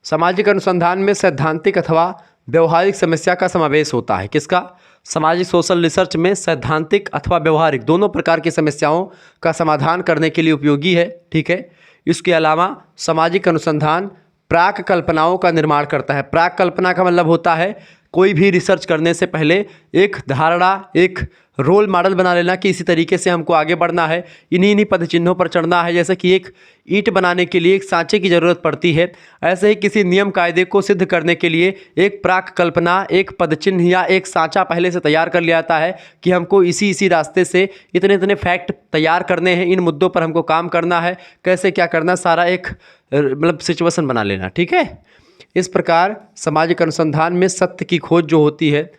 Speaker 1: सामाजिक अनुसंधान में सैद्धांतिक अथवा व्यवहारिक समस्या का समावेश होता है। किसका? सामाजिक सोशल रिसर्च में सैद्धांतिक अथवा व्यवहारिक दोनों प्रकार की समस्याओं का समाधान करने के लिए उपयोगी है। ठीक है। इसके अलावा सामाजिक अनुसंधान प्राक कल्पनाओं का निर्माण करता है। प्राक कल्पना का मतलब होता है कोई भी रिसर्च करने से पहले एक धारणा, एक रोल मॉडल बना लेना कि इसी तरीके से हमको आगे बढ़ना है, इन्हीं पद चिन्हों पर चढ़ना है। जैसे कि एक ईंट बनाने के लिए एक सांचे की ज़रूरत पड़ती है, ऐसे ही किसी नियम कायदे को सिद्ध करने के लिए एक प्राक कल्पना, एक पदचिन्ह या एक सांचा पहले से तैयार कर लिया जाता है कि हमको इसी रास्ते से इतने इतने फैक्ट तैयार करने हैं, इन मुद्दों पर हमको काम करना है, कैसे क्या करना, सारा एक मतलब सिचुएशन बना लेना। ठीक है। इस प्रकार सामाजिक अनुसंधान में सत्य की खोज जो होती है,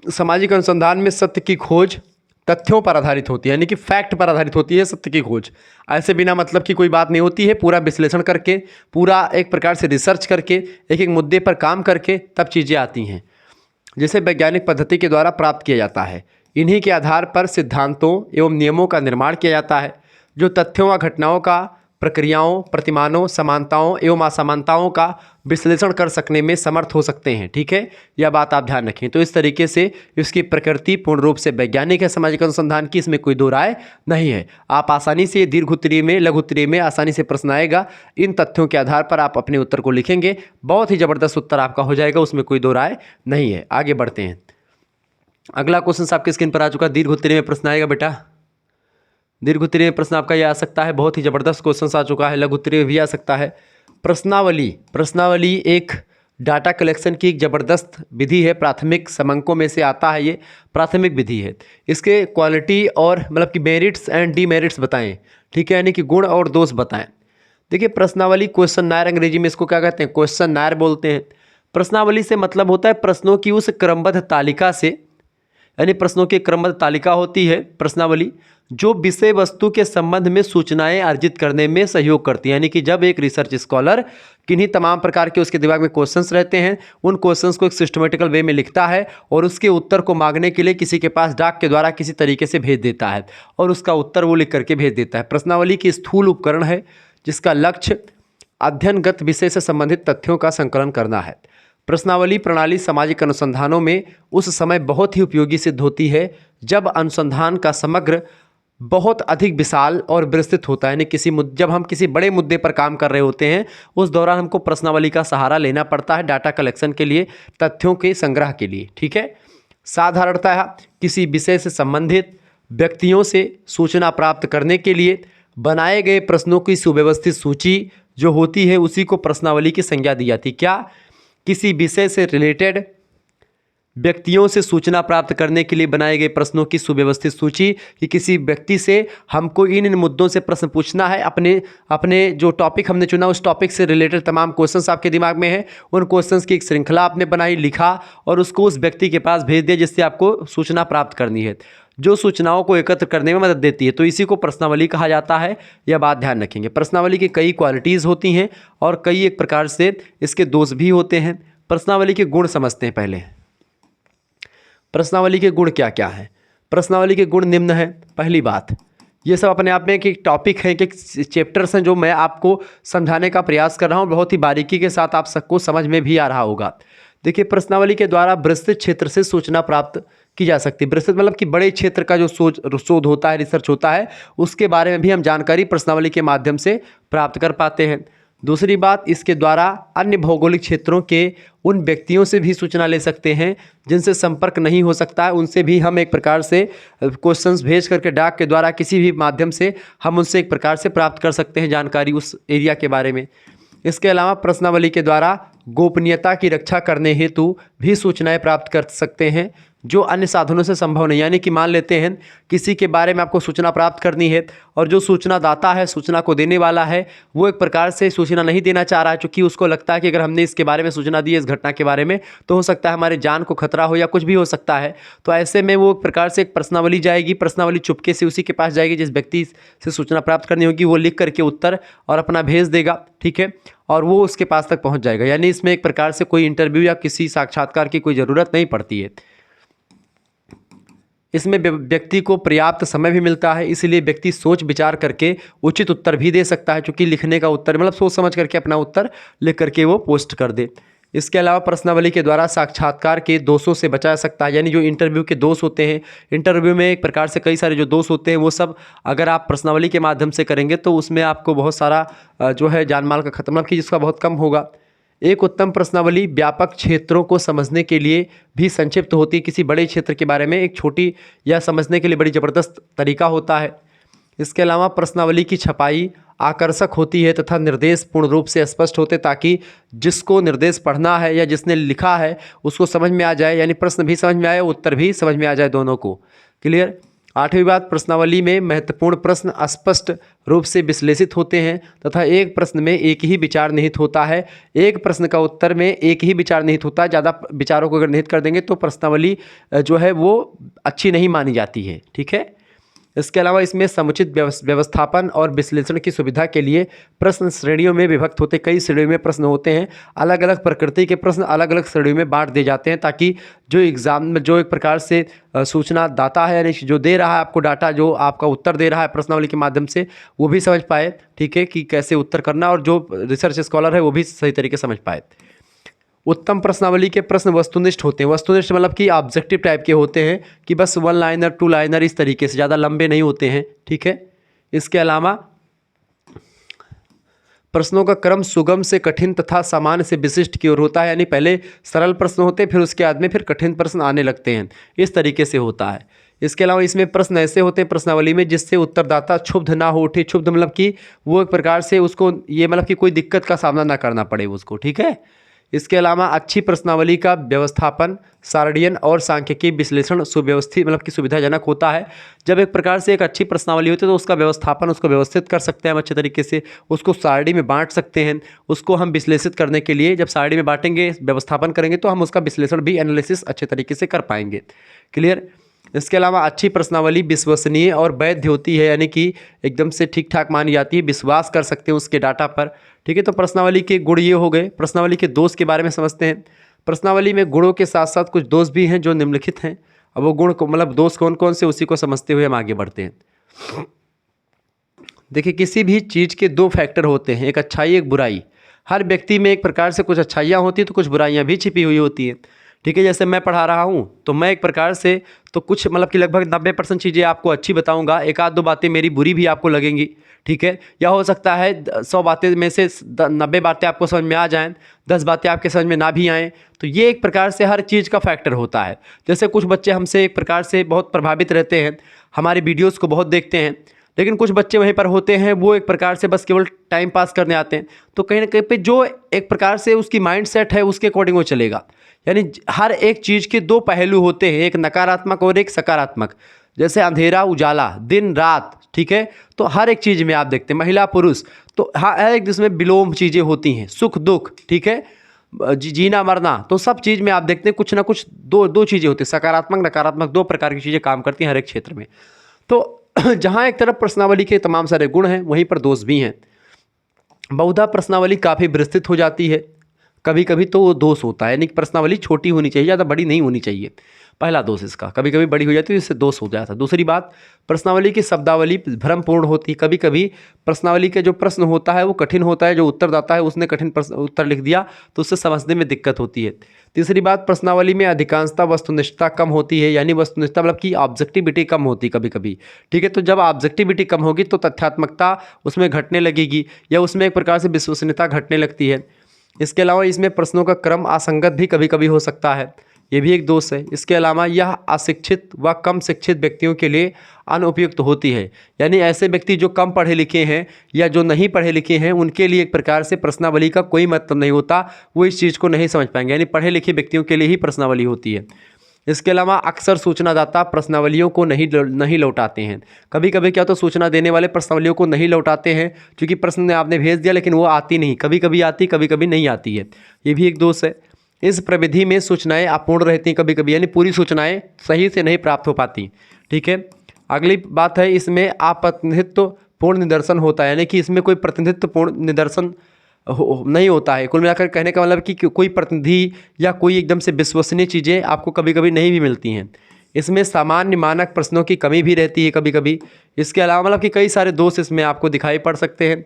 Speaker 1: सामाजिक अनुसंधान में सत्य की खोज तथ्यों पर आधारित होती है, यानी कि फैक्ट पर आधारित होती है सत्य की खोज। ऐसे बिना मतलब की कोई बात नहीं होती है, पूरा विश्लेषण करके, पूरा एक प्रकार से रिसर्च करके, एक एक मुद्दे पर काम करके तब चीज़ें आती हैं, जिसे वैज्ञानिक पद्धति के द्वारा प्राप्त किया जाता है। इन्हीं के आधार पर सिद्धांतों एवं नियमों का निर्माण किया जाता है, जो तथ्यों व घटनाओं का, प्रक्रियाओं, प्रतिमानों, समानताओं एवं असमानताओं का विश्लेषण कर सकने में समर्थ हो सकते हैं। ठीक है, यह बात आप ध्यान रखें। तो इस तरीके से इसकी प्रकृति पूर्ण रूप से वैज्ञानिक है सामाजिक अनुसंधान की, इसमें कोई दो राय नहीं है। आप आसानी से दीर्घ उत्तरीय में, लघु उत्तरीय में आसानी से प्रश्न आएगा, इन तथ्यों के आधार पर आप अपने उत्तर को लिखेंगे, बहुत ही ज़बरदस्त उत्तर आपका हो जाएगा, उसमें कोई दो राय नहीं है। आगे बढ़ते हैं। अगला क्वेश्चन आपके स्क्रीन पर आ चुका, दीर्घ उत्तरीय में प्रश्न आएगा बेटा। दीर्घ उत्तरीय प्रश्न आपका यह आ सकता है, बहुत ही ज़बरदस्त क्वेश्चन आ चुका है। लघु उत्तरीय भी आ सकता है। प्रश्नावली एक डाटा कलेक्शन की एक ज़बरदस्त विधि है, प्राथमिक समंकों में से आता है, ये प्राथमिक विधि है। इसके क्वालिटी और मतलब कि मेरिट्स एंड डीमेरिट्स बताएं। ठीक है, यानी कि गुण और दोष बताएं। देखिए, प्रश्नावली क्वेश्चननायर, अंग्रेजी में इसको क्या कहते हैं? क्वेश्चननायर बोलते हैं। प्रश्नावली से मतलब होता है प्रश्नों की उस क्रमबद्ध तालिका से, यानी प्रश्नों की क्रमबद्ध तालिका होती है प्रश्नावली, जो विषय वस्तु के संबंध में सूचनाएं अर्जित करने में सहयोग करती है। यानी कि जब एक रिसर्च स्कॉलर किन्हीं तमाम प्रकार के उसके दिमाग में क्वेश्चंस रहते हैं, उन क्वेश्चंस को एक सिस्टमेटिकल वे में लिखता है और उसके उत्तर को मांगने के लिए किसी के पास डाक के द्वारा किसी तरीके से भेज देता है और उसका उत्तर वो लिख करके भेज देता है। प्रश्नावली की स्थूल उपकरण है, जिसका लक्ष्य अध्ययनगत विषय से संबंधित तथ्यों का संकलन करना है। प्रश्नावली प्रणाली सामाजिक अनुसंधानों में उस समय बहुत ही उपयोगी सिद्ध होती है जब अनुसंधान का समग्र बहुत अधिक विशाल और विस्तृत होता है। यानी जब हम किसी बड़े मुद्दे पर काम कर रहे होते हैं, उस दौरान हमको प्रश्नावली का सहारा लेना पड़ता है डाटा कलेक्शन के लिए, तथ्यों के संग्रह के लिए। ठीक है। साधारणतः किसी विषय से संबंधित व्यक्तियों से सूचना प्राप्त करने के लिए बनाए गए प्रश्नों की सुव्यवस्थित सूची जो होती है, उसी को प्रश्नावली की संज्ञा दी जाती है। क्या? किसी विषय से रिलेटेड व्यक्तियों से सूचना प्राप्त करने के लिए बनाए गए प्रश्नों की सुव्यवस्थित सूची, कि किसी व्यक्ति से हमको इन मुद्दों से प्रश्न पूछना है, अपने जो टॉपिक हमने चुना उस टॉपिक से रिलेटेड तमाम क्वेश्चंस आपके दिमाग में हैं, उन क्वेश्चंस की एक श्रृंखला आपने बनाई, लिखा और उसको उस व्यक्ति के पास भेज दिया जिससे आपको सूचना प्राप्त करनी है, जो सूचनाओं को एकत्र करने में मदद देती है। तो इसी को प्रश्नावली कहा जाता है, यह बात ध्यान रखेंगे। प्रश्नावली की कई क्वालिटीज़ होती हैं और कई एक प्रकार से इसके दोष भी होते हैं। प्रश्नावली के गुण समझते हैं पहले। प्रश्नावली के गुण क्या क्या हैं? प्रश्नावली के गुण निम्न है। पहली बात, ये सब अपने आप में एक टॉपिक है, एक चैप्टर्स हैं जो मैं आपको समझाने का प्रयास कर रहा हूँ, बहुत ही बारीकी के साथ आप सबको समझ में भी आ रहा होगा। देखिए, प्रश्नावली के द्वारा विस्तृत क्षेत्र से सूचना प्राप्त की जा सकती है। विस्तृत मतलब कि बड़े क्षेत्र का जो शोध होता है, रिसर्च होता है, उसके बारे में भी हम जानकारी प्रश्नावली के माध्यम से प्राप्त कर पाते हैं। दूसरी बात, इसके द्वारा अन्य भौगोलिक क्षेत्रों के उन व्यक्तियों से भी सूचना ले सकते हैं जिनसे संपर्क नहीं हो सकता है, उनसे भी हम एक प्रकार से क्वेश्चंस भेज करके डाक के द्वारा किसी भी माध्यम से हम उनसे एक प्रकार से प्राप्त कर सकते हैं जानकारी उस एरिया के बारे में। इसके अलावा प्रश्नावली के द्वारा गोपनीयता की रक्षा करने हेतु भी सूचनाएं प्राप्त कर सकते हैं, जो अन्य साधनों से संभव नहीं। यानी कि मान लेते हैं किसी के बारे में आपको सूचना प्राप्त करनी है और जो सूचना दाता है, सूचना को देने वाला है, वो एक प्रकार से सूचना नहीं देना चाह रहा है, क्योंकि उसको लगता है कि अगर हमने इसके बारे में सूचना दी है, इस घटना के बारे में, तो हो सकता है हमारे जान को खतरा हो या कुछ भी हो सकता है। तो ऐसे में वो एक प्रकार से एक प्रश्नावली जाएगी, प्रश्नावली चुपके से उसी के पास जाएगी जिस व्यक्ति से सूचना प्राप्त करनी होगी, वो लिख करके उत्तर और अपना भेज देगा। ठीक है, और वो उसके पास तक पहुँच जाएगा। यानी इसमें एक प्रकार से कोई इंटरव्यू या किसी साक्षात्कार की कोई ज़रूरत नहीं पड़ती है। इसमें व्यक्ति को पर्याप्त समय भी मिलता है, इसलिए व्यक्ति सोच विचार करके उचित उत्तर भी दे सकता है, क्योंकि लिखने का उत्तर मतलब सोच समझ करके अपना उत्तर लिख करके वो पोस्ट कर दे। इसके अलावा प्रश्नावली के द्वारा साक्षात्कार के दोषों से बचा जा सकता है, यानी जो इंटरव्यू के दोष होते हैं, इंटरव्यू में एक प्रकार से कई सारे जो दोष होते हैं वो सब अगर आप प्रश्नावली के माध्यम से करेंगे तो उसमें आपको बहुत सारा जो है जान माल का खतरा कि जिसका बहुत कम होगा। एक उत्तम प्रश्नावली व्यापक क्षेत्रों को समझने के लिए भी संक्षिप्त होती है। किसी बड़े क्षेत्र के बारे में एक छोटी या समझने के लिए बड़ी ज़बरदस्त तरीका होता है। इसके अलावा प्रश्नावली की छपाई आकर्षक होती है तथा निर्देश पूर्ण रूप से स्पष्ट होते, ताकि जिसको निर्देश पढ़ना है या जिसने लिखा है उसको समझ में आ जाए, यानी प्रश्न भी समझ में आए, उत्तर भी समझ में आ जाए, दोनों को। क्लियर। आठवीं बात, प्रश्नावली में महत्वपूर्ण प्रश्न स्पष्ट रूप से विश्लेषित होते हैं तथा एक प्रश्न में एक ही विचार निहित होता है। एक प्रश्न का उत्तर में एक ही विचार निहित होता है। ज़्यादा विचारों को अगर निहित कर देंगे तो प्रश्नावली जो है वो अच्छी नहीं मानी जाती है। ठीक है। इसके अलावा इसमें समुचित व्यवस्थापन और विश्लेषण की सुविधा के लिए प्रश्न श्रेणियों में विभक्त होते, कई श्रेणियों में प्रश्न होते हैं, अलग अलग प्रकृति के प्रश्न अलग अलग श्रेणियों में बांट दिए जाते हैं, ताकि जो एग्ज़ाम में जो एक प्रकार से सूचना दाता है, यानी जो दे रहा है आपको डाटा, जो आपका उत्तर दे रहा है प्रश्नावली के माध्यम से, वो भी समझ पाए, ठीक है, कि कैसे उत्तर करना, और जो रिसर्च स्कॉलर है वो भी सही तरीके से समझ पाए। उत्तम प्रश्नावली के प्रश्न वस्तुनिष्ठ होते हैं। वस्तुनिष्ठ मतलब कि ऑब्जेक्टिव टाइप के होते हैं, कि बस 1 लाइनर 2 लाइनर इस तरीके से, ज़्यादा लंबे नहीं होते हैं। ठीक है। इसके अलावा प्रश्नों का क्रम सुगम से कठिन तथा सामान्य से विशिष्ट की ओर होता है, यानी पहले सरल प्रश्न होते हैं, फिर उसके बाद में फिर कठिन प्रश्न आने लगते हैं, इस तरीके से होता है। इसके अलावा इसमें प्रश्न ऐसे होते हैं प्रश्नावली में जिससे उत्तरदाता क्षुब्ध ना हो उठे। क्षुब्ध मतलब कि वो एक प्रकार से उसको ये मतलब कि कोई दिक्कत का सामना ना करना पड़े उसको। ठीक है। इसके अलावा अच्छी प्रश्नावली का व्यवस्थापन सारणियन और सांख्यिकीय विश्लेषण सुव्यवस्थित मतलब कि सुविधाजनक होता है। जब एक प्रकार से एक अच्छी प्रश्नावली होती है तो उसका व्यवस्थापन, उसको व्यवस्थित कर सकते हैं हम अच्छे तरीके से, उसको सारणी में बांट सकते हैं। उसको हम विश्लेषित करने के लिए जब सारणी में बांटेंगे, व्यवस्थापन करेंगे, तो हम उसका विश्लेषण भी एनालिसिस अच्छे तरीके से कर पाएंगे। क्लियर। इसके अलावा अच्छी प्रश्नावली विश्वसनीय और वैध होती है, यानी कि एकदम से ठीक ठाक मानी जाती है, विश्वास कर सकते हैं उसके डाटा पर। ठीक है। तो प्रश्नावली के गुण ये हो गए। प्रश्नावली के दोष के बारे में समझते हैं। प्रश्नावली में गुणों के साथ साथ कुछ दोष भी हैं जो निम्नलिखित हैं। अब वो गुण को मतलब दोष कौन कौन से, उसी को समझते हुए हम आगे बढ़ते हैं। देखिए, किसी भी चीज़ के 2 फैक्टर होते हैं, एक अच्छाई एक बुराई। हर व्यक्ति में एक प्रकार से कुछ अच्छाइयाँ होती हैं तो कुछ बुराइयाँ भी छिपी हुई होती हैं। ठीक है। जैसे मैं पढ़ा रहा हूँ तो मैं एक प्रकार से तो कुछ मतलब कि लगभग 90% चीज़ें आपको अच्छी बताऊँगा, 1-2 बातें मेरी बुरी भी आपको लगेंगी। ठीक है। या हो सकता है 100 बातें में से 90 बातें आपको समझ में आ जाएं, 10 बातें आपके समझ में ना भी आएँ। तो ये एक प्रकार से हर चीज़ का फैक्टर होता है। जैसे कुछ बच्चे हमसे एक प्रकार से बहुत प्रभावित रहते हैं, हमारे वीडियोज़ को बहुत देखते हैं, लेकिन कुछ बच्चे वहीं पर होते हैं वो एक प्रकार से बस केवल टाइम पास करने आते हैं। तो कहीं ना कहीं पे जो एक प्रकार से उसकी माइंड सेट है उसके अकॉर्डिंग वो चलेगा। यानी हर एक चीज़ के 2 पहलू होते हैं, एक नकारात्मक और एक सकारात्मक। जैसे अंधेरा उजाला, दिन रात। ठीक है। तो हर एक चीज़ में आप देखते हैं महिला पुरुष, तो हर एक जिसमें विलोम चीज़ें होती हैं, सुख दुख। ठीक है। जीना मरना, तो सब चीज़ में आप देखते हैं कुछ ना कुछ दो चीज़ें होती हैं, सकारात्मक नकारात्मक, 2 प्रकार की चीज़ें काम करती हैं हर एक क्षेत्र में। तो जहाँ एक तरफ प्रश्नावली के तमाम सारे गुण हैं, वहीं पर दोष भी हैं। बहुधा प्रश्नावली काफ़ी विस्तृत हो जाती है, कभी कभी तो वो दोष होता है, यानी कि प्रश्नावली छोटी होनी चाहिए, ज़्यादा बड़ी नहीं होनी चाहिए। पहला दोष इसका, कभी कभी बड़ी हो जाती है, इससे दोष हो जाता है। दूसरी बात, प्रश्नावली की शब्दावली भ्रमपूर्ण होती है। कभी कभी प्रश्नावली के जो प्रश्न होता है वो कठिन होता है, जो उत्तरदाता है उसने कठिन उत्तर लिख दिया तो उससे समझने में दिक्कत होती है। तीसरी बात, प्रश्नावली में अधिकांशतः वस्तुनिष्ठता कम होती है, यानी वस्तुनिष्ठता मतलब कि ऑब्जेक्टिविटी कम होती है कभी कभी। ठीक है। तो जब ऑब्जेक्टिविटी कम होगी तो तथ्यात्मकता उसमें घटने लगेगी, या उसमें एक प्रकार से विश्वसनीयता घटने लगती है। इसके अलावा इसमें प्रश्नों का क्रम असंगत भी कभी कभी हो सकता है, ये भी एक दोष है। इसके अलावा यह अशिक्षित व कम शिक्षित व्यक्तियों के लिए अनुपयुक्त होती है, यानी ऐसे व्यक्ति जो कम पढ़े लिखे हैं या जो नहीं पढ़े लिखे हैं उनके लिए एक प्रकार से प्रश्नावली का कोई मतलब नहीं होता, वो इस चीज़ को नहीं समझ पाएंगे, यानी पढ़े लिखे व्यक्तियों के लिए ही प्रश्नावली होती है। इसके अलावा अक्सर सूचनादाता प्रश्नावलियों को नहीं लौटाते हैं। कभी कभी क्या तो सूचना देने वाले प्रश्नावलियों को नहीं लौटाते हैं, क्योंकि प्रश्न आपने भेज दिया लेकिन वो आती नहीं, कभी कभी आती कभी कभी नहीं आती है, ये भी एक दोष है। इस प्रविधि में सूचनाएं अपूर्ण रहती हैं कभी कभी, यानी पूरी सूचनाएं सही से नहीं प्राप्त हो पाती। ठीक है। अगली बात है, इसमें अप्रतिनिधित्व पूर्ण निदर्शन होता है, यानी कि इसमें कोई प्रतिनिधित्व पूर्ण निदर्शन नहीं होता है। कुल मिलाकर कहने का मतलब कि कोई प्रतिनिधि या कोई एकदम से विश्वसनीय चीज़ें आपको कभी कभी नहीं भी मिलती हैं। इसमें सामान्य मानक प्रश्नों की कमी भी रहती है कभी कभी। इसके अलावा मतलब कि कई सारे दोष इसमें आपको दिखाई पड़ सकते हैं।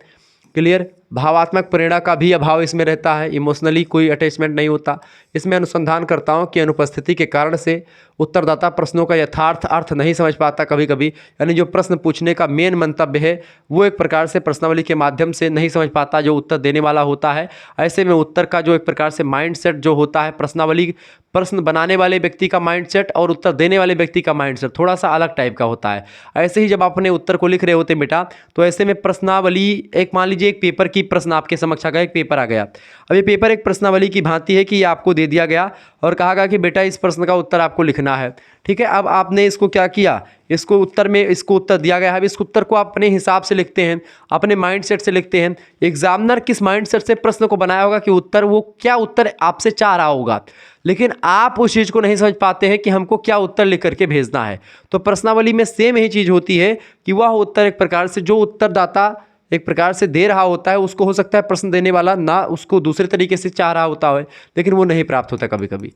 Speaker 1: क्लियर। भावात्मक प्रेरणा का भी अभाव इसमें रहता है, इमोशनली कोई अटैचमेंट नहीं होता। इसमें अनुसंधानकर्ताओं की अनुपस्थिति के कारण से उत्तरदाता प्रश्नों का यथार्थ अर्थ नहीं समझ पाता कभी कभी, यानी जो प्रश्न पूछने का मेन मंतव्य है वो एक प्रकार से प्रश्नावली के माध्यम से नहीं समझ पाता जो उत्तर देने वाला होता है। ऐसे में उत्तर का जो एक प्रकार से माइंडसेट जो होता है, प्रश्नावली प्रश्न बनाने वाले व्यक्ति का माइंडसेट और उत्तर देने वाले व्यक्ति का माइंडसेट थोड़ा सा अलग टाइप का होता है। ऐसे ही जब आप अपने उत्तर को लिख रहे होते बेटा, तो ऐसे में प्रश्नावली, एक मान लीजिए एक पेपर की प्रश्न आपके समक्ष आ गया, एक पेपर आ गया। अब ये पेपर एक प्रश्नावली की भांति है कि ये आपको दे दिया गया और कहा गया कि बेटा इस प्रश्न का उत्तर आपको लिखना है, ठीक है। अब आपने इसको क्या किया, इसको उत्तर दिया गया है, अब इस उत्तर को आप अपने हिसाब से लिखते हैं, अपने माइंडसेट से लिखते हैं। एग्जामिनर किस माइंडसेट से प्रश्न को बनाया होगा कि उत्तर, वो क्या उत्तर आपसे चाह रहा होगा, लेकिन आप उस चीज़ को नहीं समझ पाते हैं कि हमको क्या उत्तर लिख करके भेजना है। तो प्रश्नावली में सेम यही चीज़ होती है कि वह उत्तर एक प्रकार से जो उत्तरदाता एक प्रकार से दे रहा होता है, उसको हो सकता है प्रश्न देने वाला ना उसको दूसरे तरीके से चाह रहा होता है, लेकिन वो नहीं प्राप्त होता कभी कभी।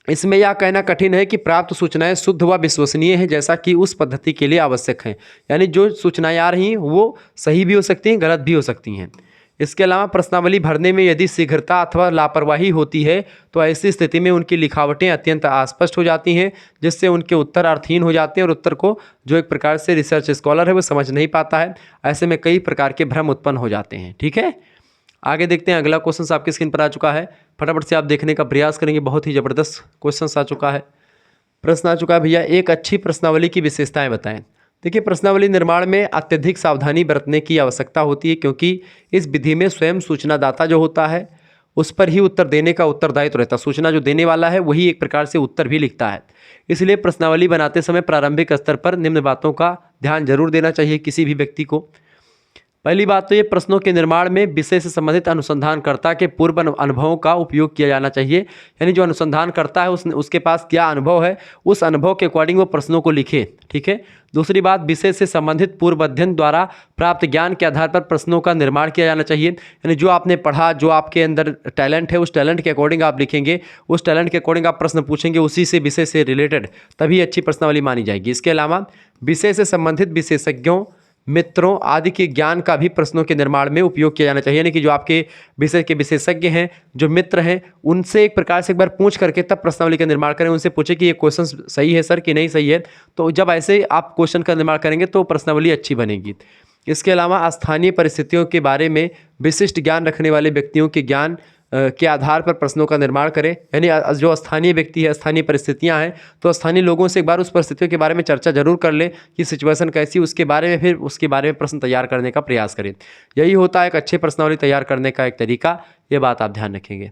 Speaker 1: इसमें यह कहना कठिन है कि प्राप्त सूचनाएं शुद्ध व विश्वसनीय हैं जैसा कि उस पद्धति के लिए आवश्यक हैं, यानी जो सूचनाएं आ रही हैं वो सही भी हो सकती हैं, गलत भी हो सकती हैं। इसके अलावा प्रश्नावली भरने में यदि शीघ्रता अथवा लापरवाही होती है तो ऐसी स्थिति में उनकी लिखावटें अत्यंत अस्पष्ट हो जाती हैं, जिससे उनके उत्तर अर्थहीन हो जाते हैं और उत्तर को जो एक प्रकार से रिसर्च स्कॉलर है वो समझ नहीं पाता है। ऐसे में कई प्रकार के भ्रम उत्पन्न हो जाते हैं, ठीक है। आगे देखते हैं, अगला क्वेश्चन आपकी स्क्रीन पर आ चुका है, फटाफट से आप देखने का प्रयास करेंगे। बहुत ही ज़बरदस्त क्वेश्चन आ चुका है। प्रश्न आ चुका है भैया, एक अच्छी प्रश्नावली की विशेषताएं बताएं। देखिए, प्रश्नावली निर्माण में अत्यधिक सावधानी बरतने की आवश्यकता होती है, क्योंकि इस विधि में स्वयं सूचनादाता जो होता है उस पर ही उत्तर देने का उत्तरदायित्व रहता है। सूचना जो देने वाला है वही एक प्रकार से उत्तर भी लिखता है। इसलिए प्रश्नावली बनाते समय प्रारंभिक स्तर पर निम्न बातों का ध्यान जरूर देना चाहिए किसी भी व्यक्ति को। पहली बात तो ये, प्रश्नों के निर्माण में विषय से संबंधित अनुसंधानकर्ता के पूर्व अनुभवों का उपयोग किया जाना चाहिए, यानी जो अनुसंधान करता है उसके पास क्या अनुभव है, उस अनुभव के अकॉर्डिंग वो प्रश्नों को लिखे, ठीक है। दूसरी बात, विषय से संबंधित पूर्व अध्ययन द्वारा प्राप्त ज्ञान के आधार पर प्रश्नों का निर्माण किया जाना चाहिए, यानी जो आपने पढ़ा, जो आपके अंदर टैलेंट है उस टैलेंट के अकॉर्डिंग आप लिखेंगे, उस टैलेंट के अकॉर्डिंग आप प्रश्न पूछेंगे, उसी से विषय से रिलेटेड, तभी अच्छी प्रश्नावली मानी जाएगी। इसके अलावा विषय से संबंधित विशेषज्ञों, मित्रों आदि के ज्ञान का भी प्रश्नों के निर्माण में उपयोग किया जाना चाहिए, यानी कि जो आपके विषय के विशेषज्ञ हैं, जो मित्र हैं, उनसे एक प्रकार से एक बार पूछ करके तब प्रश्नावली का निर्माण करें। उनसे पूछे कि ये क्वेश्चन सही है सर कि नहीं सही है, तो जब ऐसे आप क्वेश्चन का निर्माण करेंगे तो प्रश्नावली अच्छी बनेगी। इसके अलावा स्थानीय परिस्थितियों के बारे में विशिष्ट ज्ञान रखने वाले व्यक्तियों के ज्ञान के आधार पर प्रश्नों का निर्माण करें, यानी जो स्थानीय व्यक्ति है, स्थानीय परिस्थितियां हैं, तो स्थानीय लोगों से एक बार उस परिस्थितियों के बारे में चर्चा जरूर कर लें कि सिचुएशन कैसी, उसके बारे में फिर उसके बारे में प्रश्न तैयार करने का प्रयास करें। यही होता है एक अच्छे प्रश्नावली तैयार करने का एक तरीका, ये बात आप ध्यान रखेंगे।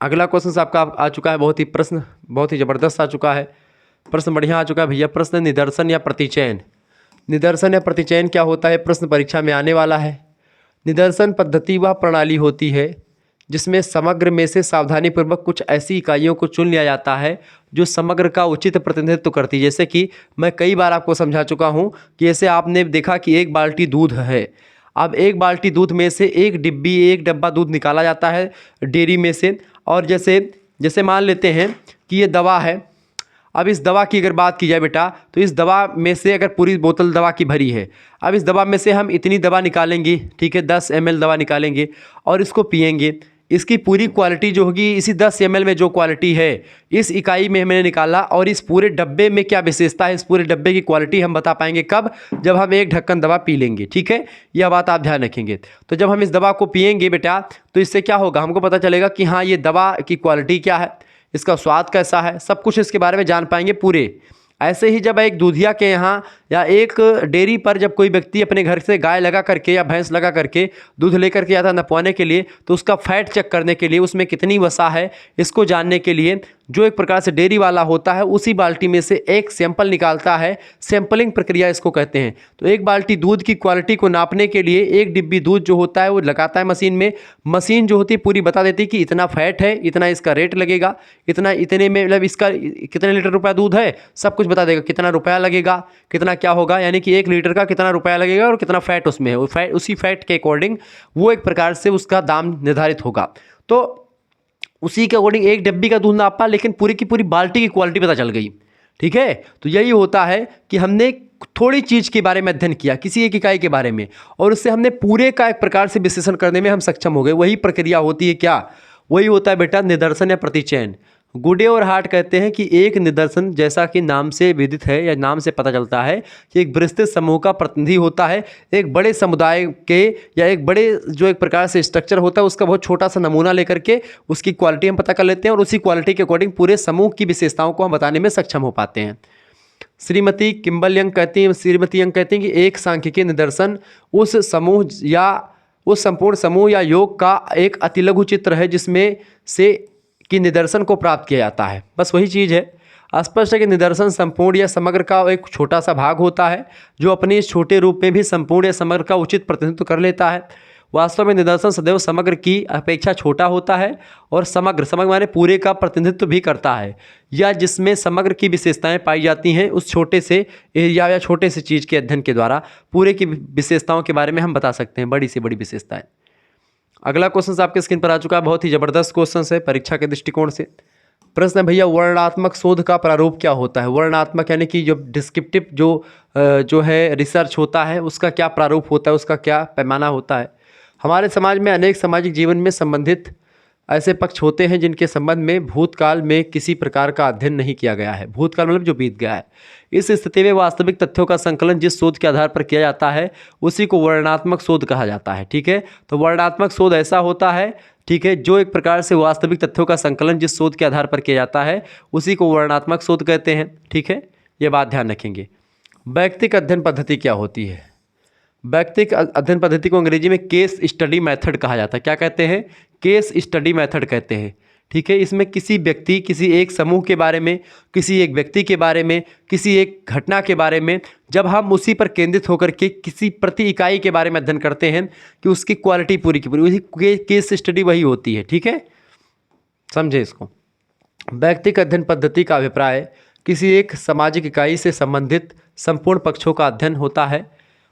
Speaker 1: अगला क्वेश्चन आपका आ चुका है, बहुत ही ज़बरदस्त आ चुका है, प्रश्न बढ़िया आ चुका है भैया। प्रश्न, निदर्शन या प्रतिचयन। निदर्शन या प्रतिचयन क्या होता है, प्रश्न परीक्षा में आने वाला है। निदर्शन पद्धति वह प्रणाली होती है जिसमें समग्र में से सावधानीपूर्वक कुछ ऐसी इकाइयों को चुन लिया जाता है जो समग्र का उचित प्रतिनिधित्व करती है। जैसे कि मैं कई बार आपको समझा चुका हूँ कि जैसे आपने देखा कि एक बाल्टी दूध है, अब एक बाल्टी दूध में से एक डब्बा दूध निकाला जाता है डेयरी में से, और जैसे मान लेते हैं कि ये दवा है। अब इस दवा की अगर बात की जाए बेटा, तो इस दवा में से अगर पूरी बोतल दवा की भरी है, अब इस दवा में से हम इतनी दवा निकालेंगे, ठीक है, 10 ml दवा निकालेंगे और इसको पिएंगे। इसकी पूरी क्वालिटी जो होगी, इसी 10 ml में जो क्वालिटी है इस इकाई में हमने निकाला, और इस पूरे डब्बे में क्या विशेषता है, इस पूरे डब्बे की क्वालिटी हम बता पाएंगे कब, जब हम एक ढक्कन दवा पी लेंगे, ठीक है। यह बात आप ध्यान रखेंगे। तो जब हम इस दवा को पिएंगे बेटा, तो इससे क्या होगा, हमको पता चलेगा कि हाँ ये दवा की क्वालिटी क्या है, इसका स्वाद कैसा है, सब कुछ इसके बारे में जान पाएंगे पूरे। ऐसे ही जब एक दूधिया के यहाँ या एक डेयरी पर जब कोई व्यक्ति अपने घर से गाय लगा करके या भैंस लगा करके दूध लेकर के आता नपवाने के लिए, तो उसका फैट चेक करने के लिए, उसमें कितनी वसा है इसको जानने के लिए जो एक प्रकार से डेयरी वाला होता है उसी बाल्टी में से एक सैंपल निकालता है। सैंपलिंग प्रक्रिया इसको कहते हैं। तो एक बाल्टी दूध की क्वालिटी को नापने के लिए एक डिब्बी दूध जो होता है वो लगाता है मशीन में। मशीन जो होती है पूरी बता देती है कि इतना फैट है, इतना इसका रेट लगेगा, इतने में मतलब इसका कितने लीटर रुपया दूध है, सब कुछ बता देगा, कितना रुपया लगेगा, कितना क्या होगा, यानी कि 1 लीटर का कितना रुपया लगेगा और कितना फैट उसमें है। उसी फैट के अकॉर्डिंग वो एक प्रकार से उसका दाम निर्धारित होगा। तो उसी के अकॉर्डिंग एक डब्बी का दूध नापा, लेकिन पूरी की पूरी बाल्टी की क्वालिटी पता चल गई, ठीक है। तो यही होता है कि हमने थोड़ी चीज़ के बारे में अध्ययन किया, किसी एक इकाई के बारे में, और उससे हमने पूरे का एक प्रकार से विश्लेषण करने में हम सक्षम हो गए। वही प्रक्रिया होती है क्या? वही होता है बेटा निदर्शन या प्रतिचयन। गुडे और हार्ट कहते हैं कि एक निदर्शन, जैसा कि नाम से विदित है या नाम से पता चलता है, कि एक विस्तृत समूह का प्रतिनिधि होता है, एक बड़े समुदाय के या एक बड़े जो एक प्रकार से स्ट्रक्चर होता है उसका बहुत छोटा सा नमूना लेकर के उसकी क्वालिटी हम पता कर लेते हैं और उसी क्वालिटी के अकॉर्डिंग पूरे समूह की विशेषताओं को हम बताने में सक्षम हो पाते हैं। श्रीमती किम्बल यंग कहती हैं, श्रीमती यंग कहती हैं कि एक सांख्यिकीय निदर्शन उस समूह या उस संपूर्ण समूह या योग का एक अतिलघु चित्र है जिसमें से कि निदर्शन को प्राप्त किया जाता है। बस वही चीज़ है। स्पष्ट है कि निदर्शन संपूर्ण या समग्र का एक छोटा सा भाग होता है जो अपने इस छोटे रूप में भी संपूर्ण या समग्र का उचित प्रतिनिधित्व कर लेता है। वास्तव में निदर्शन सदैव समग्र की अपेक्षा छोटा होता है और समग्र माने पूरे का प्रतिनिधित्व भी करता है, या जिसमें समग्र की विशेषताएं पाई जाती हैं उस छोटे से एरिया या छोटे से चीज़ के अध्ययन के द्वारा पूरे की विशेषताओं के बारे में हम बता सकते हैं, बड़ी से बड़ी विशेषताएं। अगला क्वेश्चन आपके स्क्रीन पर आ चुका है, बहुत ही जबरदस्त क्वेश्चन है परीक्षा के दृष्टिकोण से। प्रश्न है भैया, वर्णनात्मक शोध का प्रारूप क्या होता है? वर्णनात्मक यानी कि जो डिस्क्रिप्टिव जो है रिसर्च होता है उसका क्या प्रारूप होता है, उसका क्या पैमाना होता है? हमारे समाज में अनेक सामाजिक जीवन में संबंधित ऐसे पक्ष होते हैं जिनके संबंध में भूतकाल में किसी प्रकार का अध्ययन नहीं किया गया है। भूतकाल मतलब जो बीत गया है। इस स्थिति में वास्तविक तथ्यों का संकलन जिस शोध के आधार पर किया जाता है उसी को वर्णनात्मक शोध कहा जाता है। ठीक है, तो वर्णनात्मक शोध ऐसा होता है, ठीक है, जो एक प्रकार से वास्तविक तथ्यों का संकलन जिस शोध के आधार पर किया जाता है उसी को वर्णनात्मक शोध कहते हैं। ठीक है, ये बात ध्यान रखेंगे। वैयक्तिक अध्ययन पद्धति क्या होती है? वैयक्तिक अध्ययन पद्धति को अंग्रेजी में केस स्टडी मेथड कहा जाता है। क्या कहते हैं? केस स्टडी मेथड कहते हैं। ठीक है, इसमें किसी व्यक्ति, किसी एक समूह के बारे में, किसी एक व्यक्ति के बारे में, किसी एक घटना के बारे में जब हम उसी पर केंद्रित होकर के किसी प्रति इकाई के बारे में अध्ययन करते हैं कि उसकी क्वालिटी पूरी की पूरी, वही केस स्टडी वही होती है। ठीक है, समझे इसको। वैयक्तिक अध्ययन पद्धति का अभिप्राय किसी एक सामाजिक इकाई से संबंधित संपूर्ण पक्षों का अध्ययन होता है।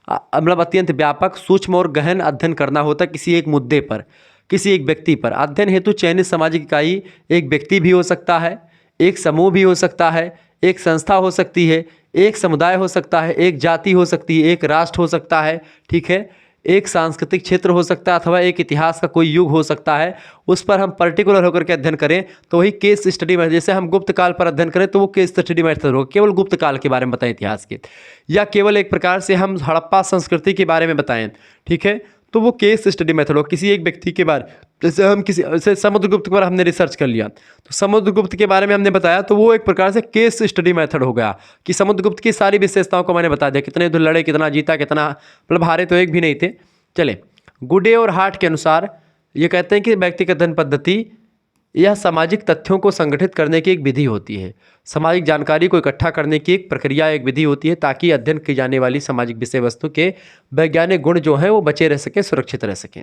Speaker 1: मतलब अत्यंत व्यापक, सूक्ष्म और गहन अध्ययन करना होता है किसी एक मुद्दे पर, किसी एक व्यक्ति पर। अध्ययन हेतु चयनित सामाजिक इकाई एक व्यक्ति भी हो सकता है, एक समूह भी हो सकता है, एक संस्था हो सकती है, एक समुदाय हो सकता है, एक जाति हो सकती है, एक राष्ट्र हो सकता है। ठीक है, एक सांस्कृतिक क्षेत्र हो सकता है अथवा एक इतिहास का कोई युग हो सकता है। उस पर हम पर्टिकुलर होकर के अध्ययन करें तो वही केस स्टडी मेथड। जैसे हम गुप्त काल पर अध्ययन करें तो वो केस स्टडी मेथड होगा, केवल गुप्त काल के बारे में बताएं इतिहास के, या केवल एक प्रकार से हम हड़प्पा संस्कृति के बारे में बताएं। ठीक है, तो वो केस स्टडी मेथड हो। किसी एक व्यक्ति के बारे, जैसे हम जैसे समुद्रगुप्त पर हमने रिसर्च कर लिया तो समुद्रगुप्त के बारे में हमने बताया तो वो एक प्रकार से केस स्टडी मेथड हो गया कि समुद्रगुप्त की सारी विशेषताओं को मैंने बता दिया, कितने युद्ध लड़े, कितना जीता, कितना मतलब हारे तो एक भी नहीं थे। चले, गुडे और हार्ट के अनुसार ये कहते हैं कि व्यक्तिगत अध्ययन पद्धति यह सामाजिक तथ्यों को संगठित करने की एक विधि होती है। सामाजिक जानकारी को इकट्ठा करने की एक प्रक्रिया, एक विधि होती है ताकि अध्ययन की जाने वाली सामाजिक विषय वस्तु के वैज्ञानिक गुण जो हैं वो बचे रह सकें, सुरक्षित रह सकें।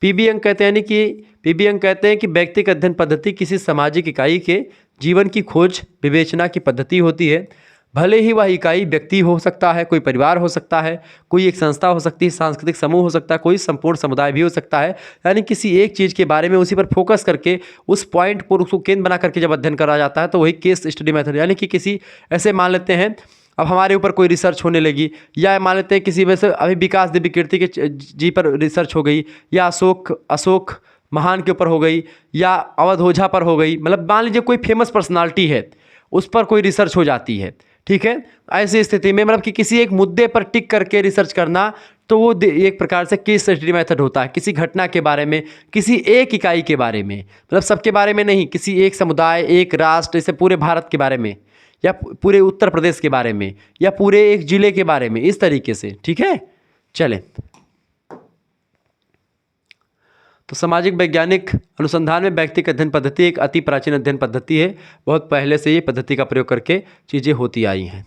Speaker 1: पीबी यंग कहते हैं कि व्यक्तिगत अध्ययन पद्धति किसी सामाजिक इकाई के जीवन की खोज विवेचना की पद्धति होती है। भले ही वह इकाई व्यक्ति हो सकता है, कोई परिवार हो सकता है, कोई एक संस्था हो सकती है, सांस्कृतिक समूह हो सकता है, कोई संपूर्ण समुदाय भी हो सकता है। यानी किसी एक चीज़ के बारे में उसी पर फोकस करके उस पॉइंट पर उसको केंद्र बना करके जब अध्ययन करा जाता है तो वही केस स्टडी मेथड। यानी कि किसी ऐसे मान लेते हैं अब हमारे ऊपर कोई रिसर्च होने लगी, या मान लेते हैं किसी वजह से अभी विकास देवी कीर्ति के जी पर रिसर्च हो गई, या अशोक महान के ऊपर हो गई, या अवध ओझा पर हो गई। मतलब मान लीजिए कोई फेमस पर्सनालिटी है उस पर कोई रिसर्च हो जाती है। ठीक है, ऐसी स्थिति में मतलब कि किसी एक मुद्दे पर टिक करके रिसर्च करना तो वो एक प्रकार से केस स्टडी मेथड होता है। किसी घटना के बारे में, किसी एक इकाई के बारे में, मतलब सबके बारे में नहीं, किसी एक समुदाय, एक राष्ट्र, जैसे पूरे भारत के बारे में, या पूरे उत्तर प्रदेश के बारे में, या पूरे एक जिले के बारे में, इस तरीके से। ठीक है, चलें। तो सामाजिक वैज्ञानिक अनुसंधान में व्यक्तिगत अध्ययन पद्धति एक अति प्राचीन अध्ययन पद्धति है। बहुत पहले से ये पद्धति का प्रयोग करके चीज़ें होती आई हैं।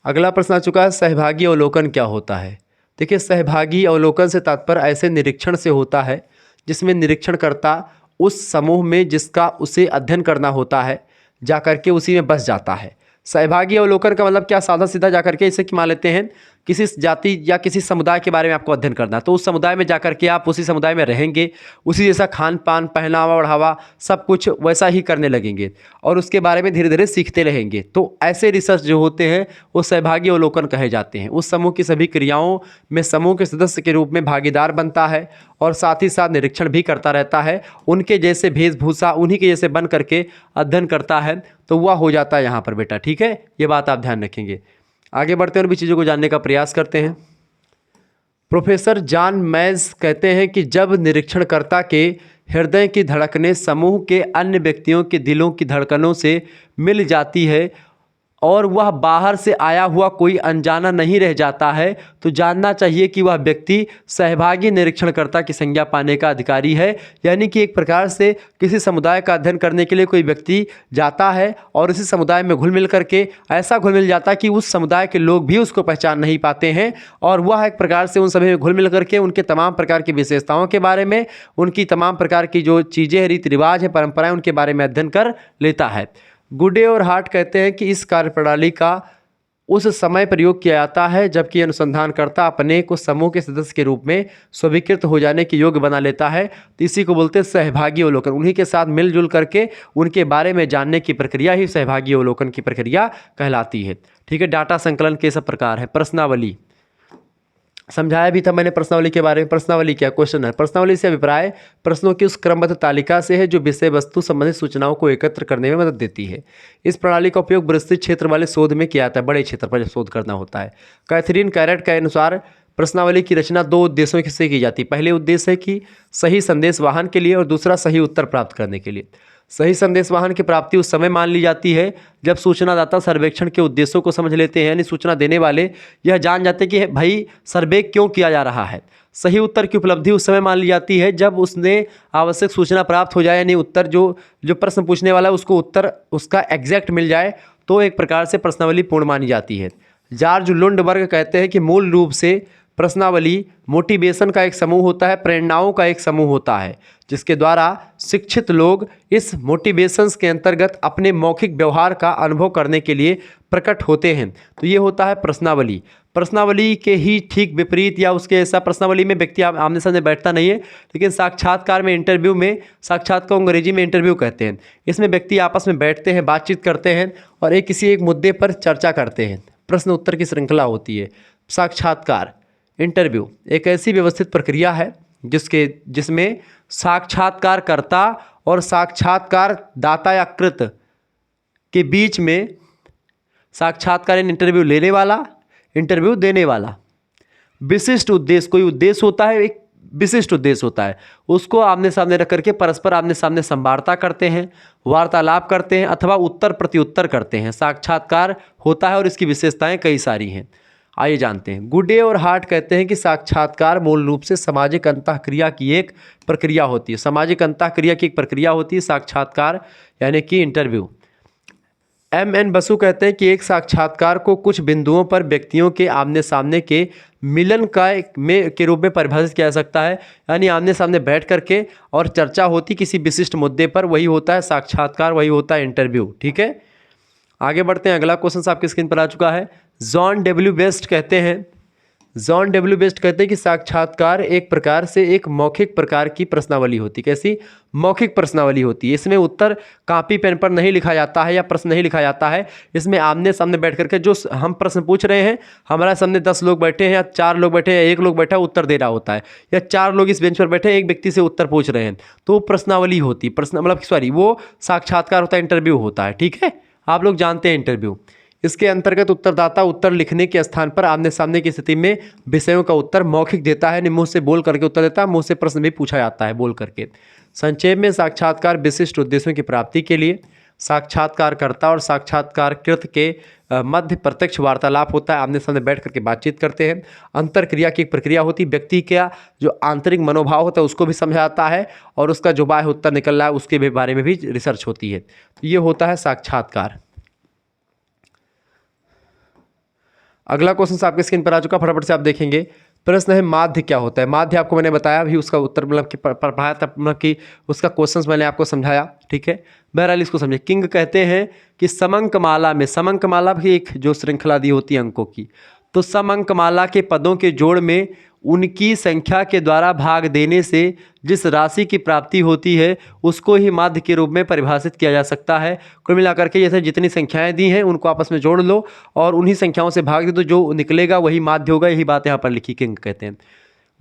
Speaker 1: अगला प्रश्न आ चुका है, सहभागी अवलोकन क्या होता है? देखिए, सहभागी अवलोकन से तात्पर्य ऐसे निरीक्षण से होता है जिसमें निरीक्षणकर्ता उस समूह में जिसका उसे अध्ययन करना होता है जा करके उसी में बस जाता है। सहभागी अवलोकन का मतलब क्या, साधा सीधा जा करके, जैसे कि मान लेते हैं किसी जाति या किसी समुदाय के बारे में आपको अध्ययन करना है, तो उस समुदाय में जाकर के आप उसी समुदाय में रहेंगे, उसी जैसा खान पान, पहनावा ओढ़ावा सब कुछ वैसा ही करने लगेंगे और उसके बारे में धीरे धीरे सीखते रहेंगे। तो ऐसे रिसर्च जो होते हैं वो सहभागी अवलोकन कहे जाते हैं। उस समूह की सभी क्रियाओं में समूह के सदस्य के रूप में भागीदार बनता है और साथ ही साथ निरीक्षण भी करता रहता है। उनके जैसे वेशभूषा, उन्हीं के जैसे बन करके अध्ययन करता है, तो वह हो जाता है यहाँ पर बेटा। ठीक है, ये बात आप ध्यान रखेंगे। आगे बढ़ते हैं और भी चीज़ों को जानने का प्रयास करते हैं। प्रोफेसर जॉन मैज कहते हैं कि जब निरीक्षणकर्ता के हृदय की धड़कनें समूह के अन्य व्यक्तियों के दिलों की धड़कनों से मिल जाती है और वह बाहर से आया हुआ कोई अनजाना नहीं रह जाता है, तो जानना चाहिए कि वह व्यक्ति सहभागी निरीक्षणकर्ता की संज्ञा पाने का अधिकारी है। यानी कि एक प्रकार से किसी समुदाय का अध्ययन करने के लिए कोई व्यक्ति जाता है और उसी समुदाय में घुल मिल करके ऐसा घुल मिल जाता है कि उस समुदाय के लोग भी उसको पहचान नहीं पाते हैं और वह एक प्रकार से उन सभी में घुल मिल करके उनके तमाम प्रकार की विशेषताओं के बारे में, उनकी तमाम प्रकार की जो चीज़ें हैं, रीति रिवाज है, परंपराएं, उनके बारे में अध्ययन कर लेता है। गुडे और हार्ट कहते हैं कि इस कार्यप्रणाली का उस समय प्रयोग किया जाता है जबकि अनुसंधानकर्ता अपने को समूह के सदस्य के रूप में स्वीकृत हो जाने के योग्य बना लेता है। तो इसी को बोलते हैं सहभागी अवलोकन। उन्हीं के साथ मिलजुल करके उनके बारे में जानने की प्रक्रिया ही सहभागी अवलोकन की प्रक्रिया कहलाती है। ठीक है, डाटा संकलन के सब प्रकार है। प्रश्नावली समझाया भी था मैंने प्रश्नावली के बारे में। प्रश्नावली क्या क्वेश्चन है? प्रश्नावली से अभिप्राय प्रश्नों की उस क्रमबद्ध तालिका से है जो विषय वस्तु संबंधित सूचनाओं को एकत्र करने में मदद देती है। इस प्रणाली का उपयोग विस्तृत क्षेत्र वाले शोध में किया जाता है, बड़े क्षेत्र पर शोध करना होता है। कैथरीन कैरेट के अनुसार प्रश्नावली की रचना दो उद्देश्यों से की जाती है। पहले उद्देश्य है कि सही संदेश वाहन के लिए और दूसरा सही उत्तर प्राप्त करने के लिए। सही संदेश वाहन की प्राप्ति उस समय मान ली जाती है जब सूचनादाता सर्वेक्षण के उद्देश्यों को समझ लेते हैं, यानी सूचना देने वाले यह जान जाते हैं कि भाई सर्वे क्यों किया जा रहा है। सही उत्तर की उपलब्धि उस समय मान ली जाती है जब उसने आवश्यक सूचना प्राप्त हो जाए, यानी उत्तर जो प्रश्न पूछने वाला है उसको उत्तर उसका एग्जैक्ट मिल जाए, तो एक प्रकार से प्रश्नावली पूर्ण मानी जाती है। जॉर्ज लुंडबर्ग कहते हैं कि मूल रूप से प्रश्नावली मोटिवेशन का एक समूह होता है, प्रेरणाओं का एक समूह होता है, जिसके द्वारा शिक्षित लोग इस मोटिवेशंस के अंतर्गत अपने मौखिक व्यवहार का अनुभव करने के लिए प्रकट होते हैं। तो ये होता है प्रश्नावली। प्रश्नावली के ही ठीक विपरीत या उसके ऐसा, प्रश्नावली में व्यक्ति आमने सामने बैठता नहीं है, लेकिन साक्षात्कार में, इंटरव्यू में, साक्षात्कार को अंग्रेजी में इंटरव्यू कहते हैं, इसमें व्यक्ति आपस में बैठते हैं, बातचीत करते हैं और किसी एक मुद्दे पर चर्चा करते हैं। प्रश्न उत्तर की श्रृंखला होती है। साक्षात्कार, इंटरव्यू एक ऐसी व्यवस्थित प्रक्रिया है जिसमें साक्षात्कारकर्ता और साक्षात्कार दाता या कृत के बीच में साक्षात्कार इंटरव्यू लेने वाला, इंटरव्यू देने वाला विशिष्ट उद्देश्य, कोई उद्देश्य होता है, एक विशिष्ट उद्देश्य होता है, उसको आमने सामने रख करके परस्पर आमने सामने संवार्ता करते हैं, वार्तालाप करते हैं अथवा उत्तर प्रत्युत्तर करते हैं। साक्षात्कार होता है और इसकी विशेषताएं कई सारी हैं। आइए जानते हैं। गुडे और हार्ट कहते हैं कि साक्षात्कार मूल रूप से सामाजिक अंतःक्रिया की एक प्रक्रिया होती है। सामाजिक अंतःक्रिया की एक प्रक्रिया होती है साक्षात्कार, यानी कि इंटरव्यू। M.N. बसु कहते हैं कि एक साक्षात्कार को कुछ बिंदुओं पर व्यक्तियों के आमने सामने के मिलन के रूप में परिभाषित किया जा सकता है, यानी आमने सामने बैठ करके और चर्चा होती किसी विशिष्ट मुद्दे पर, वही होता है साक्षात्कार, वही होता है इंटरव्यू। ठीक है, आगे बढ़ते हैं। अगला क्वेश्चन आपकी स्क्रीन पर आ चुका है। जॉन डब्ल्यू बेस्ट कहते हैं कि साक्षात्कार एक प्रकार से एक मौखिक प्रकार की प्रश्नावली होती है। कैसी? मौखिक प्रश्नावली होती है। इसमें उत्तर कॉपी पेन पर नहीं लिखा जाता है या प्रश्न नहीं लिखा जाता है। इसमें आमने सामने बैठ करके जो हम प्रश्न पूछ रहे हैं, हमारे सामने 10 लोग बैठे हैं या 4 लोग बैठे हैं या 1 लोग बैठा है उत्तर दे रहा होता है, या 4 लोग इस बेंच पर बैठे हैं, एक व्यक्ति से उत्तर पूछ रहे हैं, तो प्रश्नावली होती है। वो साक्षात्कार होता है, इंटरव्यू होता है। ठीक है, आप लोग जानते हैं इंटरव्यू। इसके अंतर्गत उत्तरदाता उत्तर लिखने के स्थान पर आमने सामने की स्थिति में विषयों का उत्तर मौखिक देता है, मुंह से बोल करके उत्तर देता है, मुंह से प्रश्न भी पूछा जाता है बोल करके। संक्षेप में साक्षात्कार विशिष्ट उद्देश्यों की प्राप्ति के लिए साक्षात्कारकर्ता और साक्षात्कारकृत के मध्य प्रत्यक्ष वार्तालाप होता है, आमने सामने बैठ करके बातचीत करते हैं। अंतर क्रिया की एक प्रक्रिया होती है, व्यक्ति का जो आंतरिक मनोभाव होता है उसको भी समझाता है और उसका जो बाह्य उत्तर निकल रहा है उसके भी बारे में भी रिसर्च होती है। तो ये होता है साक्षात्कार। अगला क्वेश्चन आपके स्क्रीन पर आ चुका, फटाफट से आप देखेंगे। प्रश्न है माध्य क्या होता है? माध्य आपको मैंने बताया अभी, उसका उत्तर पढ़ाया था, कि उसका क्वेश्चंस मैंने आपको समझाया। ठीक है, बहरहाल इसको समझे। किंग कहते हैं कि समंक माला में, समंक माला भी एक जो श्रृंखला दी होती है अंकों की, तो सम अंकमाला के पदों के जोड़ में उनकी संख्या के द्वारा भाग देने से जिस राशि की प्राप्ति होती है उसको ही माध्य के रूप में परिभाषित किया जा सकता है। कुल मिलाकर के जैसे जितनी संख्याएं दी हैं उनको आपस में जोड़ लो और उन्हीं संख्याओं से भाग दे, तो जो निकलेगा वही माध्य होगा। यही बात यहाँ पर लिखी के कहते हैं।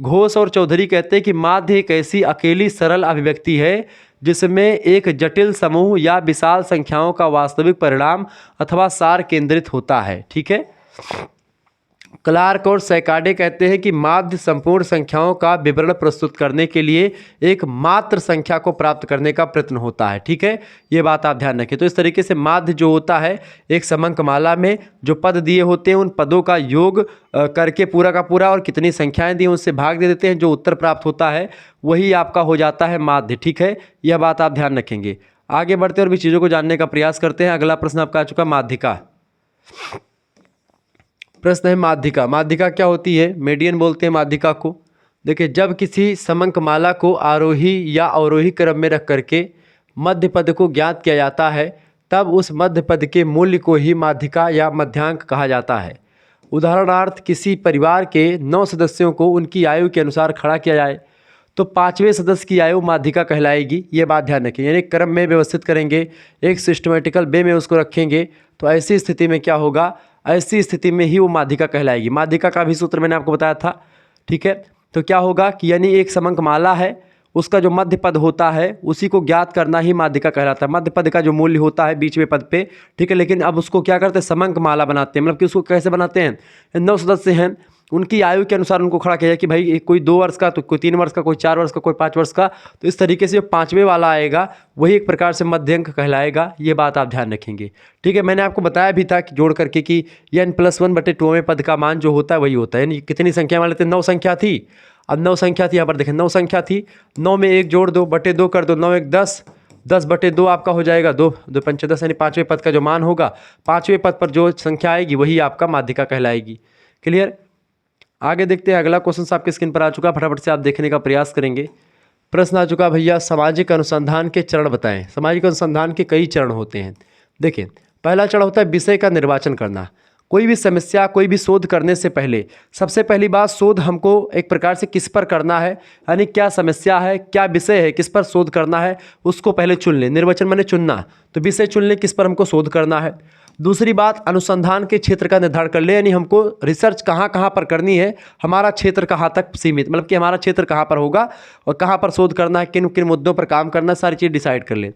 Speaker 1: घोष और चौधरी कहते हैं कि माध्य एक ऐसी अकेली सरल अभिव्यक्ति है जिसमें एक जटिल समूह या विशाल संख्याओं का वास्तविक परिणाम अथवा सार केंद्रित होता है। ठीक है। क्लार्क और सैकाडे कहते हैं कि माध्य संपूर्ण संख्याओं का विवरण प्रस्तुत करने के लिए एक मात्र संख्या को प्राप्त करने का प्रयत्न होता है। ठीक है, ये बात आप ध्यान रखें। तो इस तरीके से माध्य जो होता है एक समंकमाला में जो पद दिए होते हैं उन पदों का योग करके पूरा का पूरा और कितनी संख्याएं दी उनसे भाग दे देते हैं, जो उत्तर प्राप्त होता है वही आपका हो जाता है माध्य। ठीक है, यह बात आप ध्यान रखेंगे। आगे बढ़ते और भी चीज़ों को जानने का प्रयास करते हैं। अगला प्रश्न आपका आ चुका माध्यिका। प्रश्न है माध्यिका। माध्यिका क्या होती है? मीडियन बोलते हैं माध्यिका को। देखिए, जब किसी समंकमाला को आरोही या अवरोही क्रम में रख करके मध्य पद को ज्ञात किया जाता है तब उस मध्य पद के मूल्य को ही माध्यिका या मध्यांक कहा जाता है। उदाहरणार्थ, किसी परिवार के 9 सदस्यों को उनकी आयु के अनुसार खड़ा किया जाए तो 5वें सदस्य की आयु माध्यिका कहलाएगी। ये बात ध्यान रखें, यानी क्रम में व्यवस्थित करेंगे, एक सिस्टमेटिकल वे में उसको रखेंगे तो ऐसी स्थिति में क्या होगा? ऐसी स्थिति में ही वो माध्यिका कहलाएगी। माध्यिका का भी सूत्र मैंने आपको बताया था। ठीक है, तो क्या होगा कि यानी एक समंकमाला है, उसका जो मध्य पद होता है उसी को ज्ञात करना ही माध्यिका कहलाता है। मध्य पद का जो मूल्य होता है बीच में पद पे, ठीक है, लेकिन अब उसको क्या करते हैं? समंकमाला बनाते हैं। मतलब कि उसको कैसे बनाते हैं? 9 सदस्य हैं, उनकी आयु के अनुसार उनको खड़ा किया जाए कि भाई कोई 2 वर्ष का, तो कोई 3 वर्ष का, कोई 4 वर्ष का, कोई 5 वर्ष का। तो इस तरीके से जो 5वें वाला आएगा वही एक प्रकार से मध्यांक कहलाएगा। ये बात आप ध्यान रखेंगे। ठीक है, मैंने आपको बताया भी था कि जोड़ करके कि n+1/2वें पद का मान जो होता है वही होता है। यानी कितनी संख्या मान लेते हैं? 9 संख्या थी। अब 9 संख्या थी, यहाँ पर देखें 9 संख्या थी, 9 में 1 जोड़ दो, बटे 2 कर दो, 9 1 10, 10/2 आपका हो जाएगा 2 2 5 10, यानी 5वें पद का जो मान होगा 5वें पद पर जो संख्या आएगी वही आपका माध्यिका कहलाएगी। क्लियर? आगे देखते हैं। अगला क्वेश्चन आपके स्क्रीन पर आ चुका, फटाफट से आप देखने का प्रयास करेंगे। प्रश्न आ चुका भैया, सामाजिक अनुसंधान के चरण बताएं। सामाजिक अनुसंधान के कई चरण होते हैं। देखिए, पहला चरण होता है विषय का निर्वाचन करना। कोई भी समस्या, कोई भी शोध करने से पहले सबसे पहली बात, शोध हमको एक प्रकार से किस पर करना है, यानी क्या समस्या है, क्या विषय है, किस पर शोध करना है, उसको पहले चुन लें। निर्वाचन माने चुनना, तो विषय चुन लें किस पर हमको शोध करना है। दूसरी बात, अनुसंधान के क्षेत्र का निर्धारण कर ले, यानी हमको रिसर्च कहाँ कहाँ पर करनी है, हमारा क्षेत्र कहाँ तक सीमित, मतलब कि हमारा क्षेत्र कहाँ पर होगा और कहाँ पर शोध करना है, किन किन मुद्दों पर काम करना है, सारी चीज़ डिसाइड कर लें।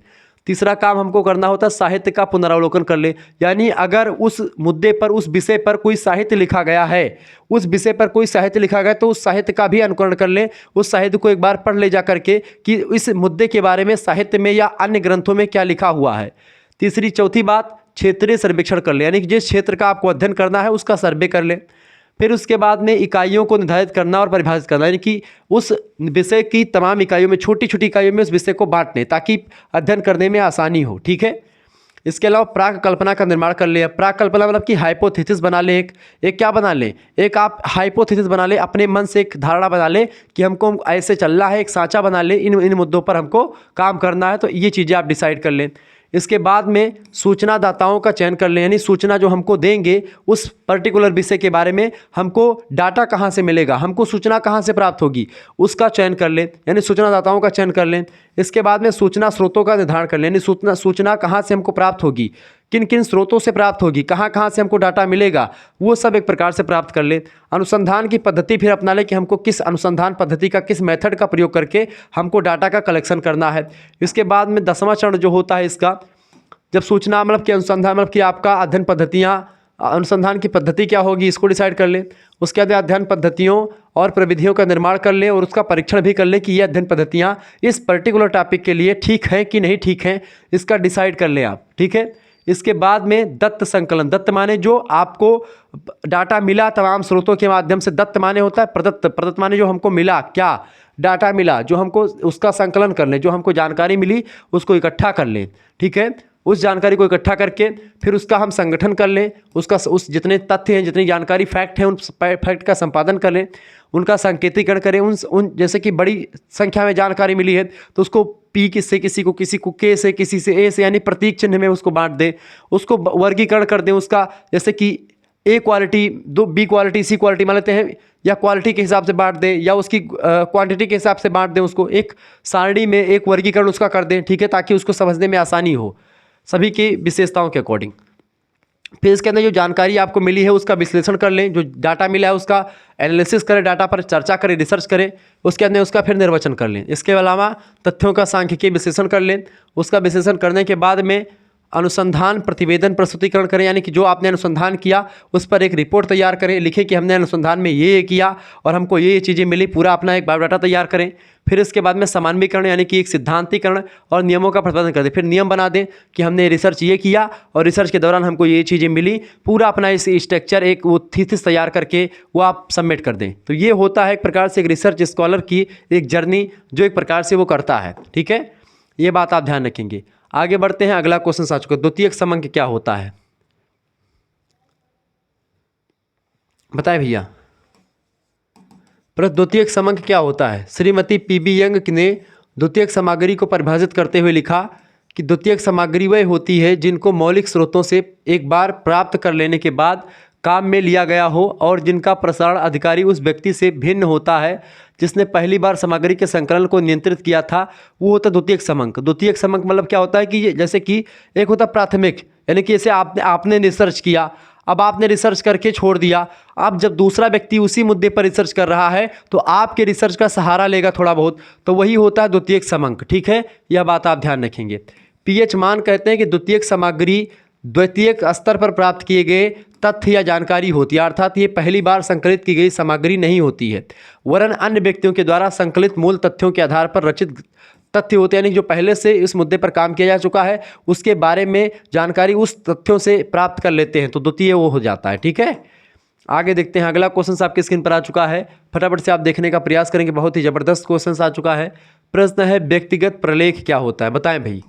Speaker 1: तीसरा काम हमको करना होता है साहित्य का पुनरावलोकन कर ले, यानी अगर उस मुद्दे पर, उस विषय पर कोई साहित्य लिखा गया है, उस विषय पर कोई साहित्य लिखा गया तो उस साहित्य का भी अनुकरण कर ले, उस साहित्य को एक बार पढ़ ले जा करके कि इस मुद्दे के बारे में साहित्य में या अन्य ग्रंथों में क्या लिखा हुआ है। चौथी बात, क्षेत्रीय सर्वेक्षण कर ले, यानी कि जिस क्षेत्र का आपको अध्ययन करना है उसका सर्वे कर ले। फिर उसके बाद में इकाइयों को निर्धारित करना और परिभाषित करना, यानी कि उस विषय की तमाम इकाइयों में, छोटी छोटी इकाइयों में उस विषय को बांट लें ताकि अध्ययन करने में आसानी हो। ठीक है, इसके अलावा प्राक कल्पना का निर्माण कर ले। प्राक कल्पना मतलब कि हाइपोथेसिस बना ले, एक क्या बना ले, एक आप हाइपोथेसिस बना ले, अपने मन से एक धारणा बना ले कि हमको ऐसे चलना है, एक सांचा बना ले, इन मुद्दों पर हमको काम करना है, तो ये चीज़ें आप डिसाइड कर लें। इसके बाद में सूचना दाताओं का चयन कर लें, यानी सूचना जो हमको देंगे उस पर्टिकुलर विषय के बारे में हमको डाटा कहाँ से मिलेगा, हमको सूचना कहाँ से प्राप्त होगी, उसका चयन कर लें, यानी सूचना दाताओं का चयन कर लें। इसके बाद में सूचना स्रोतों का निर्धारण कर लें, यानी सूचना कहाँ से हमको प्राप्त होगी, किन किन स्रोतों से प्राप्त होगी, कहाँ कहाँ से हमको डाटा मिलेगा, वो सब एक प्रकार से प्राप्त कर लें। अनुसंधान की पद्धति फिर अपना लें कि हमको किस अनुसंधान पद्धति का, किस मेथड का प्रयोग करके हमको डाटा का कलेक्शन करना है। इसके बाद में 10वां चरण जो होता है इसका, जब सूचना मतलब कि अनुसंधान मतलब कि आपका अध्ययन पद्धतियाँ, अनुसंधान की पद्धति क्या होगी इसको डिसाइड कर लें। उसके बाद अध्ययन पद्धतियों और प्रविधियों का निर्माण कर लें और उसका परीक्षण भी कर लें कि ये अध्ययन पद्धतियाँ इस पर्टिकुलर टॉपिक के लिए ठीक हैं कि नहीं ठीक हैं, इसका डिसाइड कर लें आप। ठीक है, इसके बाद में दत्त संकलन। दत्त माने जो आपको डाटा मिला तमाम स्रोतों के माध्यम से, दत्त माने होता है प्रदत्त, प्रदत्त माने जो हमको मिला, क्या डाटा मिला, जो हमको उसका संकलन कर लें, जो हमको जानकारी मिली उसको इकट्ठा कर लें। ठीक है, उस जानकारी को इकट्ठा करके फिर उसका हम संगठन कर लें, उसका उस जितने तथ्य हैं, जितनी जानकारी फैक्ट हैं, उन फैक्ट का संपादन कर लें, उनका सांकेतिकरण करें। उन जैसे कि बड़ी संख्या में जानकारी मिली है तो उसको पी से किसी को के से, किसी से ए से, यानी प्रतीक चिन्ह में उसको बांट दें, उसको वर्गीकरण कर दें उसका, जैसे कि ए क्वालिटी, दो बी क्वालिटी, सी क्वालिटी मान लेते हैं, या क्वालिटी के हिसाब से बांट दें या उसकी क्वांटिटी के हिसाब से बांट दें, उसको एक सारणी में एक वर्गीकरण उसका कर दें, ठीक है, ताकि उसको समझने में आसानी हो सभी की विशेषताओं के अकॉर्डिंग। फिर इसके अंदर जो जानकारी आपको मिली है उसका विश्लेषण कर लें, जो डाटा मिला है उसका एनालिसिस करें, डाटा पर चर्चा करें, रिसर्च करें, उसके अंदर उसका फिर निर्वचन कर लें। इसके अलावा तथ्यों का सांख्यिकीय विश्लेषण कर लें, उसका विश्लेषण करने के बाद में अनुसंधान प्रतिवेदन प्रस्तुतिकरण करें, यानी कि जो आपने अनुसंधान किया उस पर एक रिपोर्ट तैयार करें, लिखें कि हमने अनुसंधान में ये किया और हमको ये चीज़ें मिली, पूरा अपना एक बायोडाटा तैयार करें। फिर इसके बाद में समन्वयीकरण यानी कि एक सिद्धांतीकरण और नियमों का प्रतिपादन कर दें, फिर नियम बना दें कि हमने रिसर्च ये किया और रिसर्च के दौरान हमको ये चीज़ें मिली, पूरा अपना इस स्ट्रक्चर एक वो थीसिस तैयार करके वो आप सबमिट कर दें। तो ये होता है एक प्रकार से एक रिसर्च स्कॉलर की एक जर्नी जो एक प्रकार से वो करता है, ठीक है, ये बात आप ध्यान रखेंगे। आगे बढ़ते हैं, अगला क्वेश्चन आ चुका है, द्वितीयक समंक क्या होता है, बताएं भैया। द्वितीयक समंक क्या होता है? श्रीमती पीबी यंग ने द्वितीयक सामग्री को परिभाषित करते हुए लिखा कि द्वितीयक सामग्री वह होती है जिनको मौलिक स्रोतों से एक बार प्राप्त कर लेने के बाद काम में लिया गया हो और जिनका प्रसारण अधिकारी उस व्यक्ति से भिन्न होता है जिसने पहली बार सामग्री के संकलन को नियंत्रित किया था, वो होता है द्वितीयक समंक। द्वितीयक समंक मतलब क्या होता है कि जैसे कि एक होता प्राथमिक, यानी कि जैसे आपने रिसर्च किया, अब आपने रिसर्च करके छोड़ दिया, अब जब दूसरा व्यक्ति उसी मुद्दे पर रिसर्च कर रहा है तो आपके रिसर्च का सहारा लेगा थोड़ा बहुत, तो वही होता है द्वितीयक समंक, ठीक है, यह बात आप ध्यान रखेंगे। पीएच मान कहते हैं कि द्वितीयक सामग्री द्वितीयक स्तर पर प्राप्त किए गए तथ्य या जानकारी होती है, अर्थात ये पहली बार संकलित की गई सामग्री नहीं होती है, वरन अन्य व्यक्तियों के द्वारा संकलित मूल तथ्यों के आधार पर रचित तथ्य होते हैं, यानी जो पहले से इस मुद्दे पर काम किया जा चुका है उसके बारे में जानकारी उस तथ्यों से प्राप्त कर लेते हैं, तो द्वितीय वो हो जाता है, ठीक है। आगे देखते हैं, अगला क्वेश्चन आपकी स्क्रीन पर आ चुका है, फटाफट से आप देखने का प्रयास करेंगे, बहुत ही जबरदस्त क्वेश्चन आ चुका है। प्रश्न है व्यक्तिगत प्रलेख क्या होता है, बताएं भाई,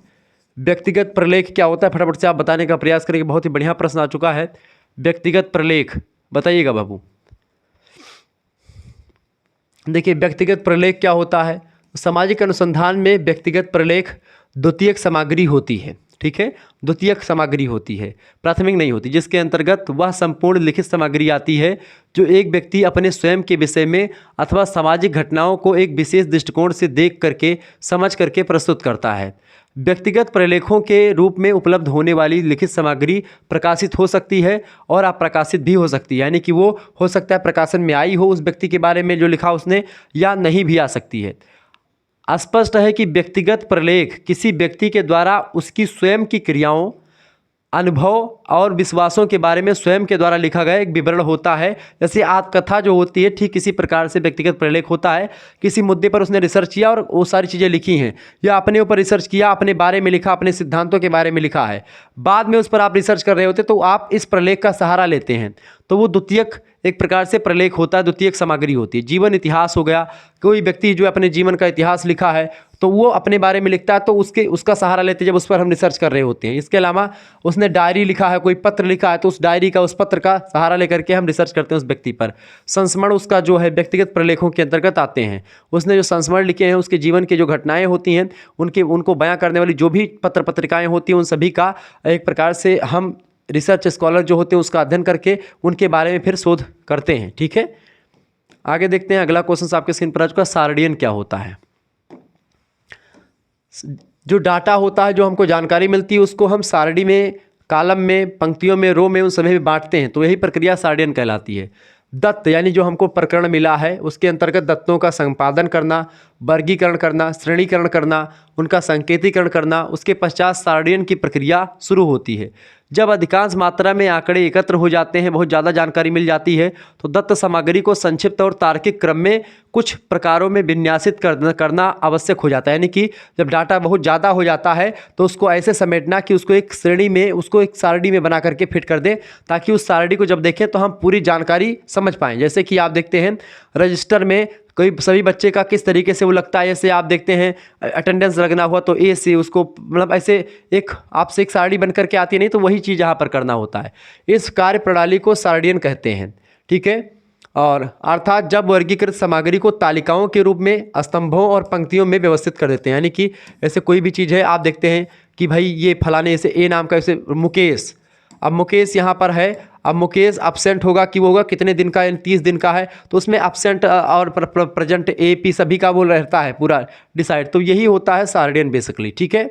Speaker 1: व्यक्तिगत प्रलेख क्या होता है, फटाफट से आप बताने का प्रयास करेंगे, बहुत ही बढ़िया प्रश्न आ चुका है। व्यक्तिगत प्रलेख बताइएगा बाबू। देखिए व्यक्तिगत प्रलेख क्या होता है, सामाजिक अनुसंधान में व्यक्तिगत प्रलेख द्वितीयक सामग्री होती है, ठीक है, द्वितीयक सामग्री होती है, प्राथमिक नहीं होती, जिसके अंतर्गत वह संपूर्ण लिखित सामग्री आती है जो एक व्यक्ति अपने स्वयं के विषय में अथवा सामाजिक घटनाओं को एक विशेष दृष्टिकोण से देख करके समझ करके प्रस्तुत करता है। व्यक्तिगत प्रलेखों के रूप में उपलब्ध होने वाली लिखित सामग्री प्रकाशित हो सकती है और अप्रकाशित भी हो सकती है, यानी कि वो हो सकता है प्रकाशन में आई हो उस व्यक्ति के बारे में जो लिखा उसने, या नहीं भी आ सकती है। स्पष्ट है कि व्यक्तिगत प्रलेख किसी व्यक्ति के द्वारा उसकी स्वयं की क्रियाओं, अनुभव और विश्वासों के बारे में स्वयं के द्वारा लिखा गया एक विवरण होता है। जैसे आत्मकथा जो होती है ठीक इसी प्रकार से व्यक्तिगत प्रलेख होता है, किसी मुद्दे पर उसने रिसर्च किया और वो सारी चीज़ें लिखी हैं, या अपने ऊपर रिसर्च किया, अपने बारे में लिखा, अपने सिद्धांतों के बारे में लिखा है, बाद में उस पर आप रिसर्च कर रहे होते तो आप इस प्रलेख का सहारा लेते हैं, तो वो द्वितीयक एक प्रकार से प्रलेख होता है, द्वितीयक सामग्री होती है। जीवन इतिहास हो गया, कोई व्यक्ति जो अपने जीवन का इतिहास लिखा है तो वो अपने बारे में लिखता है, तो उसका सहारा लेते जब उस पर हम रिसर्च कर रहे होते हैं। इसके अलावा उसने डायरी लिखा है, कोई पत्र लिखा है, तो उस डायरी का, उस पत्र का सहारा लेकर के हम रिसर्च करते हैं उस व्यक्ति पर। संस्मरण उसका जो है व्यक्तिगत प्रलेखों के अंतर्गत आते हैं, उसने जो संस्मरण लिखे हैं उसके जीवन की जो घटनाएं होती हैं उनको बयां करने वाली जो भी पत्र पत्रिकाएं होती हैं उन सभी का एक प्रकार से हम रिसर्च स्कॉलर जो होते हैं उसका अध्ययन करके उनके बारे में फिर शोध करते हैं, ठीक है। आगे देखते हैं, अगला क्वेश्चन आपके स्क्रीन पर आ चुका है, सारणियन क्या होता है। जो डाटा होता है, जो हमको जानकारी मिलती है उसको हम सारणी में, कॉलम में, पंक्तियों में, रो में, उन सभी में बांटते हैं, तो यही प्रक्रिया सारणियन कहलाती है। दत्त यानी जो हमको प्रकरण मिला है उसके अंतर्गत दत्तों का संपादन करना, वर्गीकरण करना, श्रेणीकरण करना, उनका संकेतीकरण करना, उसके पश्चात सारणियन की प्रक्रिया शुरू होती है। जब अधिकांश मात्रा में आंकड़े एकत्र हो जाते हैं, बहुत ज़्यादा जानकारी मिल जाती है, तो दत्त सामग्री को संक्षिप्त और तार्किक क्रम में कुछ प्रकारों में विन्यासित करना आवश्यक हो जाता है। यानी कि जब डाटा बहुत ज़्यादा हो जाता है तो उसको ऐसे समेटना कि उसको एक श्रेणी में, उसको एक सारणी में बना करके फिट कर दें, ताकि उस सारणी को जब देखें तो हम पूरी जानकारी समझ पाएँ। जैसे कि आप देखते हैं रजिस्टर में कोई सभी बच्चे का किस तरीके से वो लगता है, जैसे आप देखते हैं अटेंडेंस लगना हुआ तो ए से उसको, मतलब ऐसे एक आपसे एक सारणी बन करके आती है, नहीं तो वही चीज़ यहाँ पर करना होता है। इस कार्य प्रणाली को सारणियन कहते हैं, ठीक है। और अर्थात जब वर्गीकृत सामग्री को तालिकाओं के रूप में स्तंभों और पंक्तियों में व्यवस्थित कर देते हैं, यानी कि ऐसे कोई भी चीज़ है, आप देखते हैं कि भाई ये फलाने, जैसे ए नाम का, जैसे मुकेश, अब मुकेश यहाँ पर है, अब मुकेश अब्सेंट होगा कि वो होगा कितने दिन का, यानी 30 दिन का है, तो उसमें अब्सेंट और प्रेजेंट AP सभी का वो रहता है पूरा डिसाइड। तो यही होता है सार्डियन बेसिकली, ठीक है।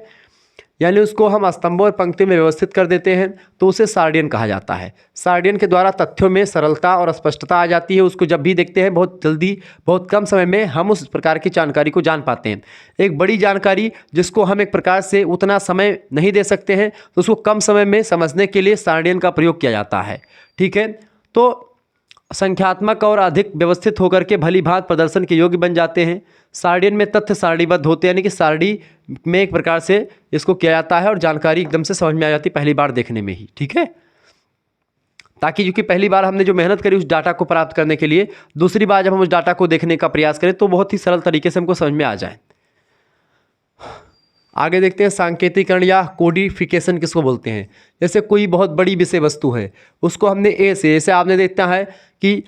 Speaker 1: यानी उसको हम स्तंभों और पंक्ति में व्यवस्थित कर देते हैं तो उसे सार्डियन कहा जाता है। सार्डियन के द्वारा तथ्यों में सरलता और स्पष्टता आ जाती है। उसको जब भी देखते हैं बहुत जल्दी, बहुत कम समय में हम उस प्रकार की जानकारी को जान पाते हैं। एक बड़ी जानकारी जिसको हम एक प्रकार से उतना समय नहीं दे सकते हैं तो उसको कम समय में समझने के लिए सार्डियन का प्रयोग किया जाता है, ठीक है। तो संख्यात्मक और अधिक व्यवस्थित होकर के भली भांति प्रदर्शन के योग्य बन जाते हैं। सार्डियन में तथ्य सारणीबद्ध होते हैं, यानी कि सारणी में एक प्रकार से इसको किया जाता है और जानकारी एकदम से समझ में आ जाती है पहली बार देखने में ही, ठीक है। ताकि क्योंकि पहली बार हमने जो मेहनत करी उस डाटा को प्राप्त करने के लिए, दूसरी बार जब हम उस डाटा को देखने का प्रयास करें तो बहुत ही सरल तरीके से हमको समझ में आ जाए। आगे देखते हैं सांकेतिकरण या कोडिफिकेशन किसको बोलते हैं। जैसे कोई बहुत बड़ी विषय वस्तु है, उसको हमने जैसे आपने देखता है कि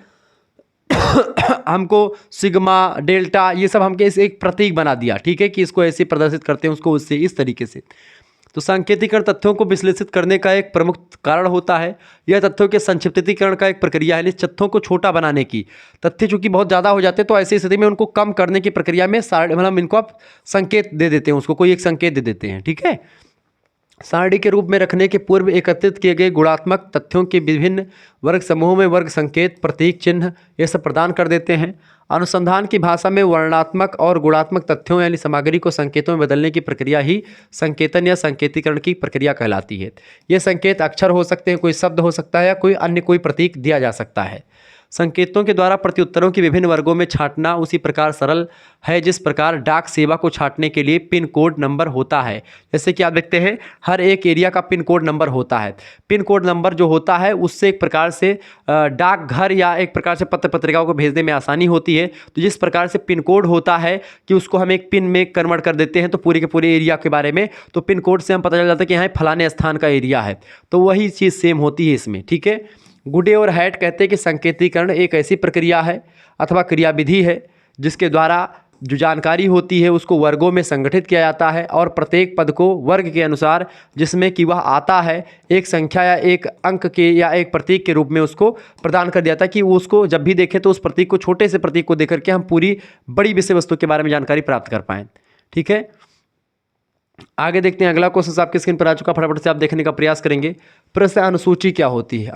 Speaker 1: हमको सिग्मा डेल्टा ये सब हमके इस एक प्रतीक बना दिया, ठीक है, कि इसको ऐसे प्रदर्शित करते हैं, उसको उससे इस तरीके से। तो सांकेतिकरण तथ्यों को विश्लेषित करने का एक प्रमुख कारण होता है। यह तथ्यों के संक्षिप्तीकरण का एक प्रक्रिया है, तथ्यों को छोटा बनाने की। तथ्य चूंकि बहुत ज़्यादा हो जाते हैं तो ऐसी स्थिति में उनको कम करने की प्रक्रिया में मतलब इनको आप संकेत दे देते हैं, उसको कोई एक संकेत दे देते हैं, ठीक है। सारणी के रूप में रखने के पूर्व एकत्रित किए गए गुणात्मक तथ्यों के विभिन्न वर्ग समूहों में वर्ग संकेत, प्रतीक, चिन्ह ये सब प्रदान कर देते हैं। अनुसंधान की भाषा में वर्णात्मक और गुणात्मक तथ्यों यानी सामग्री को संकेतों में बदलने की प्रक्रिया ही संकेतन या संकेतीकरण की प्रक्रिया कहलाती है। ये संकेत अक्षर हो सकते हैं, कोई शब्द हो सकता है या कोई अन्य कोई प्रतीक दिया जा सकता है। संकेतों के द्वारा प्रत्युत्तरों के विभिन्न वर्गों में छांटना उसी प्रकार सरल है जिस प्रकार डाक सेवा को छांटने के लिए पिन कोड नंबर होता है। जैसे कि आप देखते हैं हर एक एरिया का पिन कोड नंबर होता है। पिन कोड नंबर जो होता है उससे एक प्रकार से डाकघर या एक प्रकार से पत्र पत्रिकाओं को भेजने में आसानी होती है। तो जिस प्रकार से पिन कोड होता है कि उसको हम एक पिन में कन्वर्ट कर देते हैं तो पूरे के पूरे एरिया के बारे में, तो पिन कोड से हम पता चल जाता है कि यहाँ फलाने स्थान का एरिया है। तो वही चीज़ सेम होती है इसमें, ठीक है। गुडे और हैट कहते हैं कि संकेतीकरण एक ऐसी प्रक्रिया है अथवा क्रियाविधि है जिसके द्वारा जो जानकारी होती है उसको वर्गों में संगठित किया जाता है और प्रत्येक पद को वर्ग के अनुसार जिसमें कि वह आता है एक संख्या या एक अंक के या एक प्रतीक के रूप में उसको प्रदान कर दिया जाता है कि उसको जब भी देखें तो उस प्रतीक को, छोटे से प्रतीक को देख करके हम पूरी बड़ी विषय वस्तु के बारे में जानकारी प्राप्त कर पाएँ, ठीक है। आगे देखते हैं अगला क्वेश्चन आपके स्क्रीन पर आ चुका, फटाफट से आप देखने का प्रयास करेंगे। प्रश्न अनुसूची क्या होती है।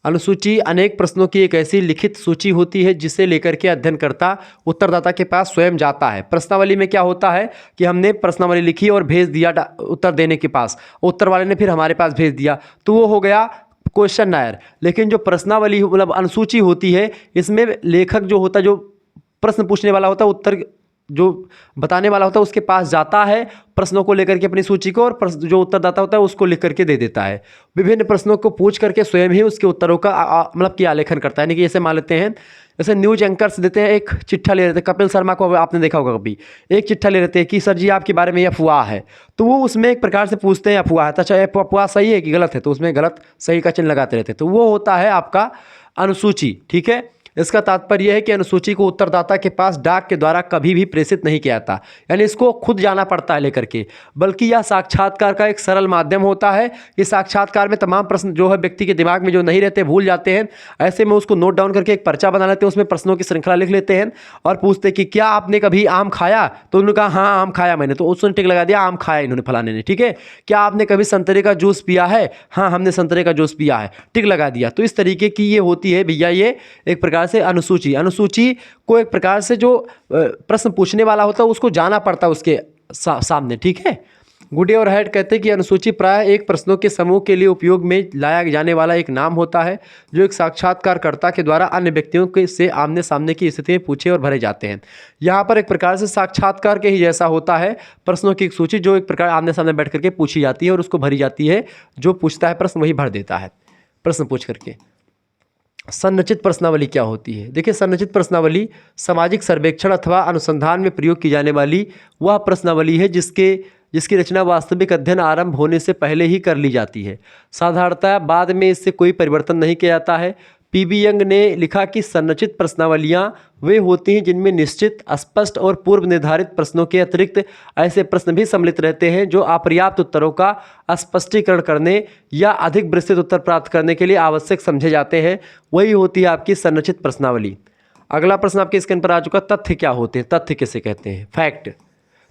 Speaker 1: अनुसूची अनेक प्रश्नों की एक ऐसी लिखित सूची होती है जिसे लेकर के अध्ययनकर्ता उत्तरदाता के पास स्वयं जाता है। प्रश्नावली में क्या होता है कि हमने प्रश्नावली लिखी और भेज दिया उत्तर देने के पास, उत्तर वाले ने फिर हमारे पास भेज दिया, तो वो हो गया क्वेश्चन। लेकिन जो प्रश्नावली मतलब अनुसूची होती है इसमें लेखक जो होता है, जो प्रश्न पूछने वाला होता है, उत्तर जो बताने वाला होता है उसके पास जाता है प्रश्नों को लेकर के अपनी सूची को, और जो उत्तरदाता होता है उसको लिख करके दे देता है। विभिन्न प्रश्नों को पूछ करके स्वयं ही उसके उत्तरों का मतलब कि आलेखन करता है। यानी कि जैसे मान लेते हैं, जैसे न्यूज एंकर्स देते हैं, एक चिट्ठा ले लेते हैं। कपिल शर्मा को आपने देखा होगा कभी, एक चिट्ठा ले लेते हैं कि सर जी आपके बारे में यह अफवाह है, तो वो उसमें एक प्रकार से पूछते हैं अफवाह है, अच्छा अफवाह सही है कि गलत है, तो उसमें गलत सही का चिन्ह लगाते रहते हैं। तो वो होता है आपका अनुसूची, ठीक है। इसका तात्पर्य यह है कि अनुसूची को उत्तरदाता के पास डाक के द्वारा कभी भी प्रेषित नहीं किया जाता, यानी इसको खुद जाना पड़ता है लेकर के, बल्कि यह साक्षात्कार का एक सरल माध्यम होता है। इस साक्षात्कार में तमाम प्रश्न जो है व्यक्ति के दिमाग में जो नहीं रहते, भूल जाते हैं, ऐसे में उसको नोट डाउन करके एक पर्चा बना लेते हैं, उसमें प्रश्नों की श्रृंखला लिख लेते हैं और पूछते हैं कि क्या आपने कभी आम खाया, तो उन्होंने कहा हाँ आम खाया मैंने, तो उसने टिक लगा दिया आम खाया इन्होंने फलाने ने, ठीक है। क्या आपने कभी संतरे का जूस पिया है, हाँ हमने संतरे का जूस पिया है, टिक लगा दिया। तो इस तरीके की ये होती है भैया, ये एक प्रकार से अनुसूची को एक प्रकार से जो प्रश्न पूछने वाला होता है उसको जाना पड़ता है उसके सामने, ठीक है। गुडे और हैट कहते हैं कि अनुसूची प्राय एक प्रश्नों के समूह के लिए उपयोग में लाया जाने वाला एक नाम होता है जो एक साक्षात्कारकर्ता के द्वारा अन्य व्यक्तियों के से आमने सामने की स्थिति में पूछे और भरे जाते हैं। यहाँ पर एक प्रकार से साक्षात्कार के ही जैसा होता है प्रश्नों की एक सूची जो एक प्रकार आमने सामने बैठ करके पूछी जाती है और उसको भरी जाती है, जो पूछता है प्रश्न वही भर देता है प्रश्न पूछ करके। संरचित प्रश्नावली क्या होती है। देखिए संरचित प्रश्नावली सामाजिक सर्वेक्षण अथवा अनुसंधान में प्रयोग की जाने वाली वह प्रश्नावली है जिसकी रचना वास्तविक अध्ययन आरंभ होने से पहले ही कर ली जाती है। साधारणतः बाद में इससे कोई परिवर्तन नहीं किया जाता है। पीबी यंग ने लिखा कि संरचित प्रश्नावलियां वे होती हैं जिनमें निश्चित, स्पष्ट और पूर्व निर्धारित प्रश्नों के अतिरिक्त ऐसे प्रश्न भी सम्मिलित रहते हैं जो अपर्याप्त उत्तरों का स्पष्टीकरण करने या अधिक विस्तृत उत्तर प्राप्त करने के लिए आवश्यक समझे जाते हैं। वही होती है आपकी संरचित प्रश्नावली। अगला प्रश्न आपके स्क्रीन पर आ चुका। तथ्य क्या होते हैं? तथ्य किसे कहते हैं? फैक्ट।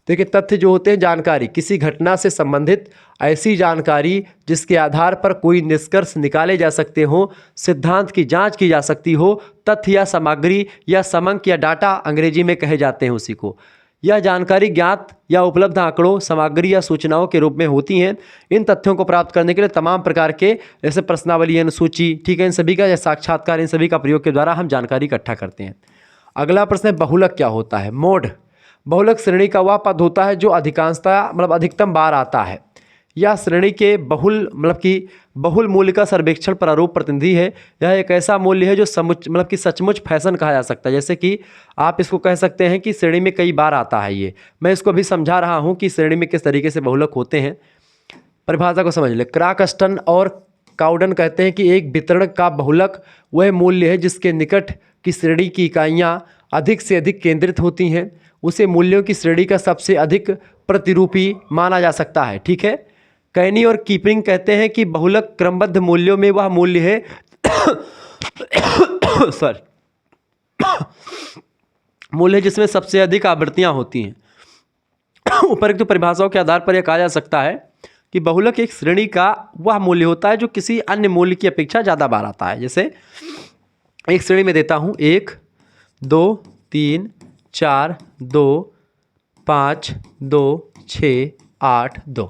Speaker 1: देखिए, तथ्य जो होते हैं जानकारी, किसी घटना से संबंधित ऐसी जानकारी जिसके आधार पर कोई निष्कर्ष निकाले जा सकते हो, सिद्धांत की जांच की जा सकती हो, तथ्य या सामग्री या समंक या डाटा अंग्रेजी में कहे जाते हैं उसी को। यह जानकारी ज्ञात या उपलब्ध आंकड़ों, सामग्री या सूचनाओं के रूप में होती हैं। इन तथ्यों को प्राप्त करने के लिए तमाम प्रकार के जैसे प्रश्नावली, अनुसूची, ठीक है, इन सभी का या साक्षात्कार, इन सभी का प्रयोग के द्वारा हम जानकारी इकट्ठा करते हैं। अगला प्रश्न है बहुलक क्या होता है? मोड। बहुलक श्रेणी का वह पद होता है जो अधिकांशतः अधिकतम बार आता है। यह श्रेणी के बहुल मूल्य का सर्वेक्षण प्रारूप प्रतिनिधि है। यह एक ऐसा मूल्य है जो सचमुच फैशन कहा जा सकता है। जैसे कि आप इसको कह सकते हैं कि श्रेणी में कई बार आता है। ये मैं इसको अभी समझा रहा हूँ कि श्रेणी में किस तरीके से बहुलक होते हैं। परिभाषा को समझ ले। क्राकस्टन और काउडन कहते हैं कि एक वितरण का बहुलक वह मूल्य है जिसके निकट की श्रेणी की इकाइयाँ अधिक से अधिक केंद्रित होती हैं। उसे मूल्यों की श्रेणी का सबसे अधिक प्रतिरूपी माना जा सकता है। ठीक है। कैनी और कीपिंग कहते हैं कि बहुलक क्रमबद्ध मूल्यों में वह मूल्य है मूल्य जिसमें सबसे अधिक आवृत्तियां होती हैं। उपरोक्त परिभाषाओं के आधार पर यह कहा जा सकता है कि बहुलक एक श्रेणी का वह मूल्य होता है जो किसी अन्य मूल्य की अपेक्षा ज़्यादा बार आता है। जैसे एक श्रेणी में देता हूँ 1, 2, 3, 4, 2, 5, 2, 6, 8, 2।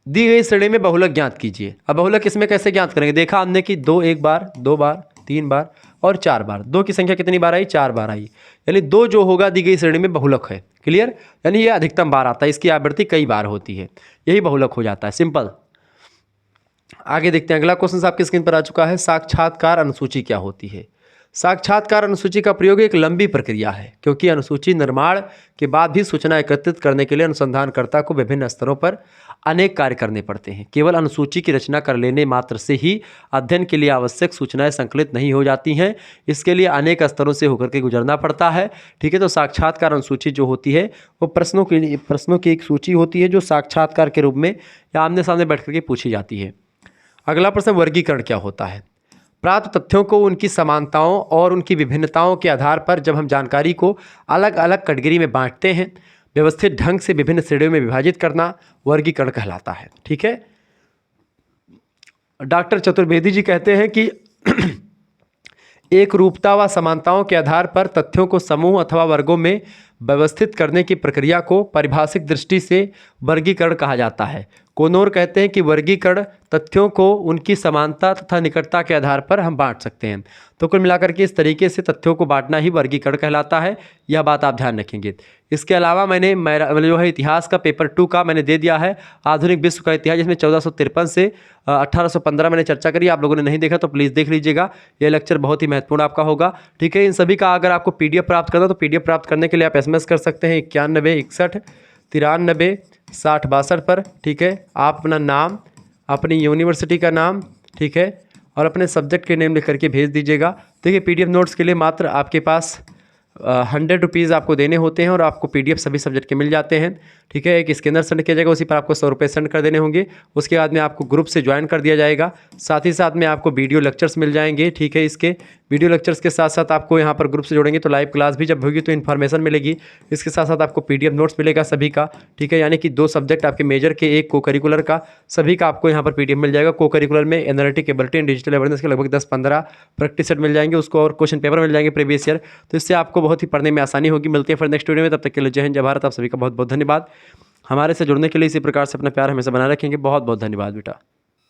Speaker 1: दी गई श्रेणी में बहुलक ज्ञात कीजिए। अब बहुलक इसमें कैसे ज्ञात करेंगे? देखा हमने कि 2 एक बार, 2 बार, 3 बार और 4 बार। 2 की संख्या कितनी बार आई? 4 बार आई। यानी 2 जो होगा दी गई श्रेणी में बहुलक है। क्लियर? यानी ये अधिकतम बार आता है, इसकी आवृत्ति कई बार होती है, यही बहुलक हो जाता है। सिंपल। आगे देखते हैं। अगला क्वेश्चन आपकी स्क्रीन पर आ चुका है। साक्षात्कार अनुसूची क्या होती है? साक्षात्कार अनुसूची का प्रयोग एक लंबी प्रक्रिया है, क्योंकि अनुसूची निर्माण के बाद भी सूचना एकत्रित करने के लिए अनुसंधानकर्ता को विभिन्न स्तरों पर अनेक कार्य करने पड़ते हैं। केवल अनुसूची की रचना कर लेने मात्र से ही अध्ययन के लिए आवश्यक सूचनाएं संकलित नहीं हो जाती हैं। इसके लिए अनेक स्तरों से होकर के गुजरना पड़ता है। ठीक है। तो साक्षात्कार अनुसूची जो होती है वो प्रश्नों की एक सूची होती है जो साक्षात्कार के रूप में या आमने सामने बैठ करके पूछी जाती है। अगला प्रश्न, वर्गीकरण क्या होता है? प्राप्त तथ्यों को उनकी समानताओं और उनकी विभिन्नताओं के आधार पर जब हम जानकारी को अलग अलग कैटेगरी में बांटते हैं, व्यवस्थित ढंग से विभिन्न श्रेणियों में विभाजित करना वर्गीकरण कहलाता है। ठीक है। डॉक्टर चतुर्वेदी जी कहते हैं कि एक रूपता व समानताओं के आधार पर तथ्यों को समूह अथवा वर्गों में व्यवस्थित करने की प्रक्रिया को पारिभाषिक दृष्टि से वर्गीकरण कहा जाता है। कोनोर कहते हैं कि वर्गीकरण तथ्यों को उनकी समानता तथा निकटता के आधार पर हम बांट सकते हैं। तो कुल मिलाकर के इस तरीके से तथ्यों को बांटना ही वर्गीकरण कहलाता है। यह बात आप ध्यान रखेंगे। इसके अलावा मैंने जो है इतिहास का पेपर 2 का मैंने दे दिया है, आधुनिक विश्व का इतिहास, जिसमें 1453 से 1815 मैंने चर्चा करी। आप लोगों ने नहीं देखा तो प्लीज़ देख लीजिएगा, यह लेक्चर बहुत ही महत्वपूर्ण आपका होगा। ठीक है। इन सभी का अगर आपको PDF प्राप्त करना तो PDF प्राप्त करने के लिए आप SMS कर सकते हैं 91 61 93 60 62 पर। ठीक है। आप अपना नाम, अपनी यूनिवर्सिटी का नाम, ठीक है, और अपने सब्जेक्ट के नेम लिख करके भेज दीजिएगा। देखिए PDF नोट्स के लिए मात्र आपके पास 100 रुपीज़ आपको देने होते हैं और आपको PDF सभी सब्जेक्ट के मिल जाते हैं। ठीक है। एक स्कैनर सेंड किया जाएगा, उसी पर आपको 100 रुपये सेंड कर देने होंगे। उसके बाद में आपको ग्रुप से ज्वाइन कर दिया जाएगा। साथ ही साथ में आपको वीडियो लेक्चर्स मिल जाएंगे। ठीक है। इसके वीडियो लेक्चर्स के साथ साथ आपको यहाँ पर ग्रुप से जोड़ेंगे तो लाइव क्लास भी जब होगी तो इन्फॉर्मेशन मिलेगी। इसके साथ साथ आपको PDF नोट्स मिलेगा सभी का। ठीक है। यानी कि 2 सब्जेक्ट आपके मेजर के, एक को करिकुलर का, सभी का आपको यहाँ पर PDF मिल जाएगा। को करिकुलर में analytic ability and digital awareness के लगभग 10-15 प्रैक्टिस सेट मिल जाएंगे, उसको और क्वेश्चन पेपर मिल जाएंगे प्रीवियस ईयर। तो इससे आपको बहुत ही पढ़ने में आसानी होगी। मिलते हैं फिर नेक्स्ट वीडियो में, तब तक के लिए जय हिंद जय भारत। आप सभी का बहुत बहुत धन्यवाद। हमारे से जुड़ने के लिए इसी प्रकार से अपना प्यार हमेशा बनाए रखेंगे। बहुत बहुत धन्यवाद बेटा।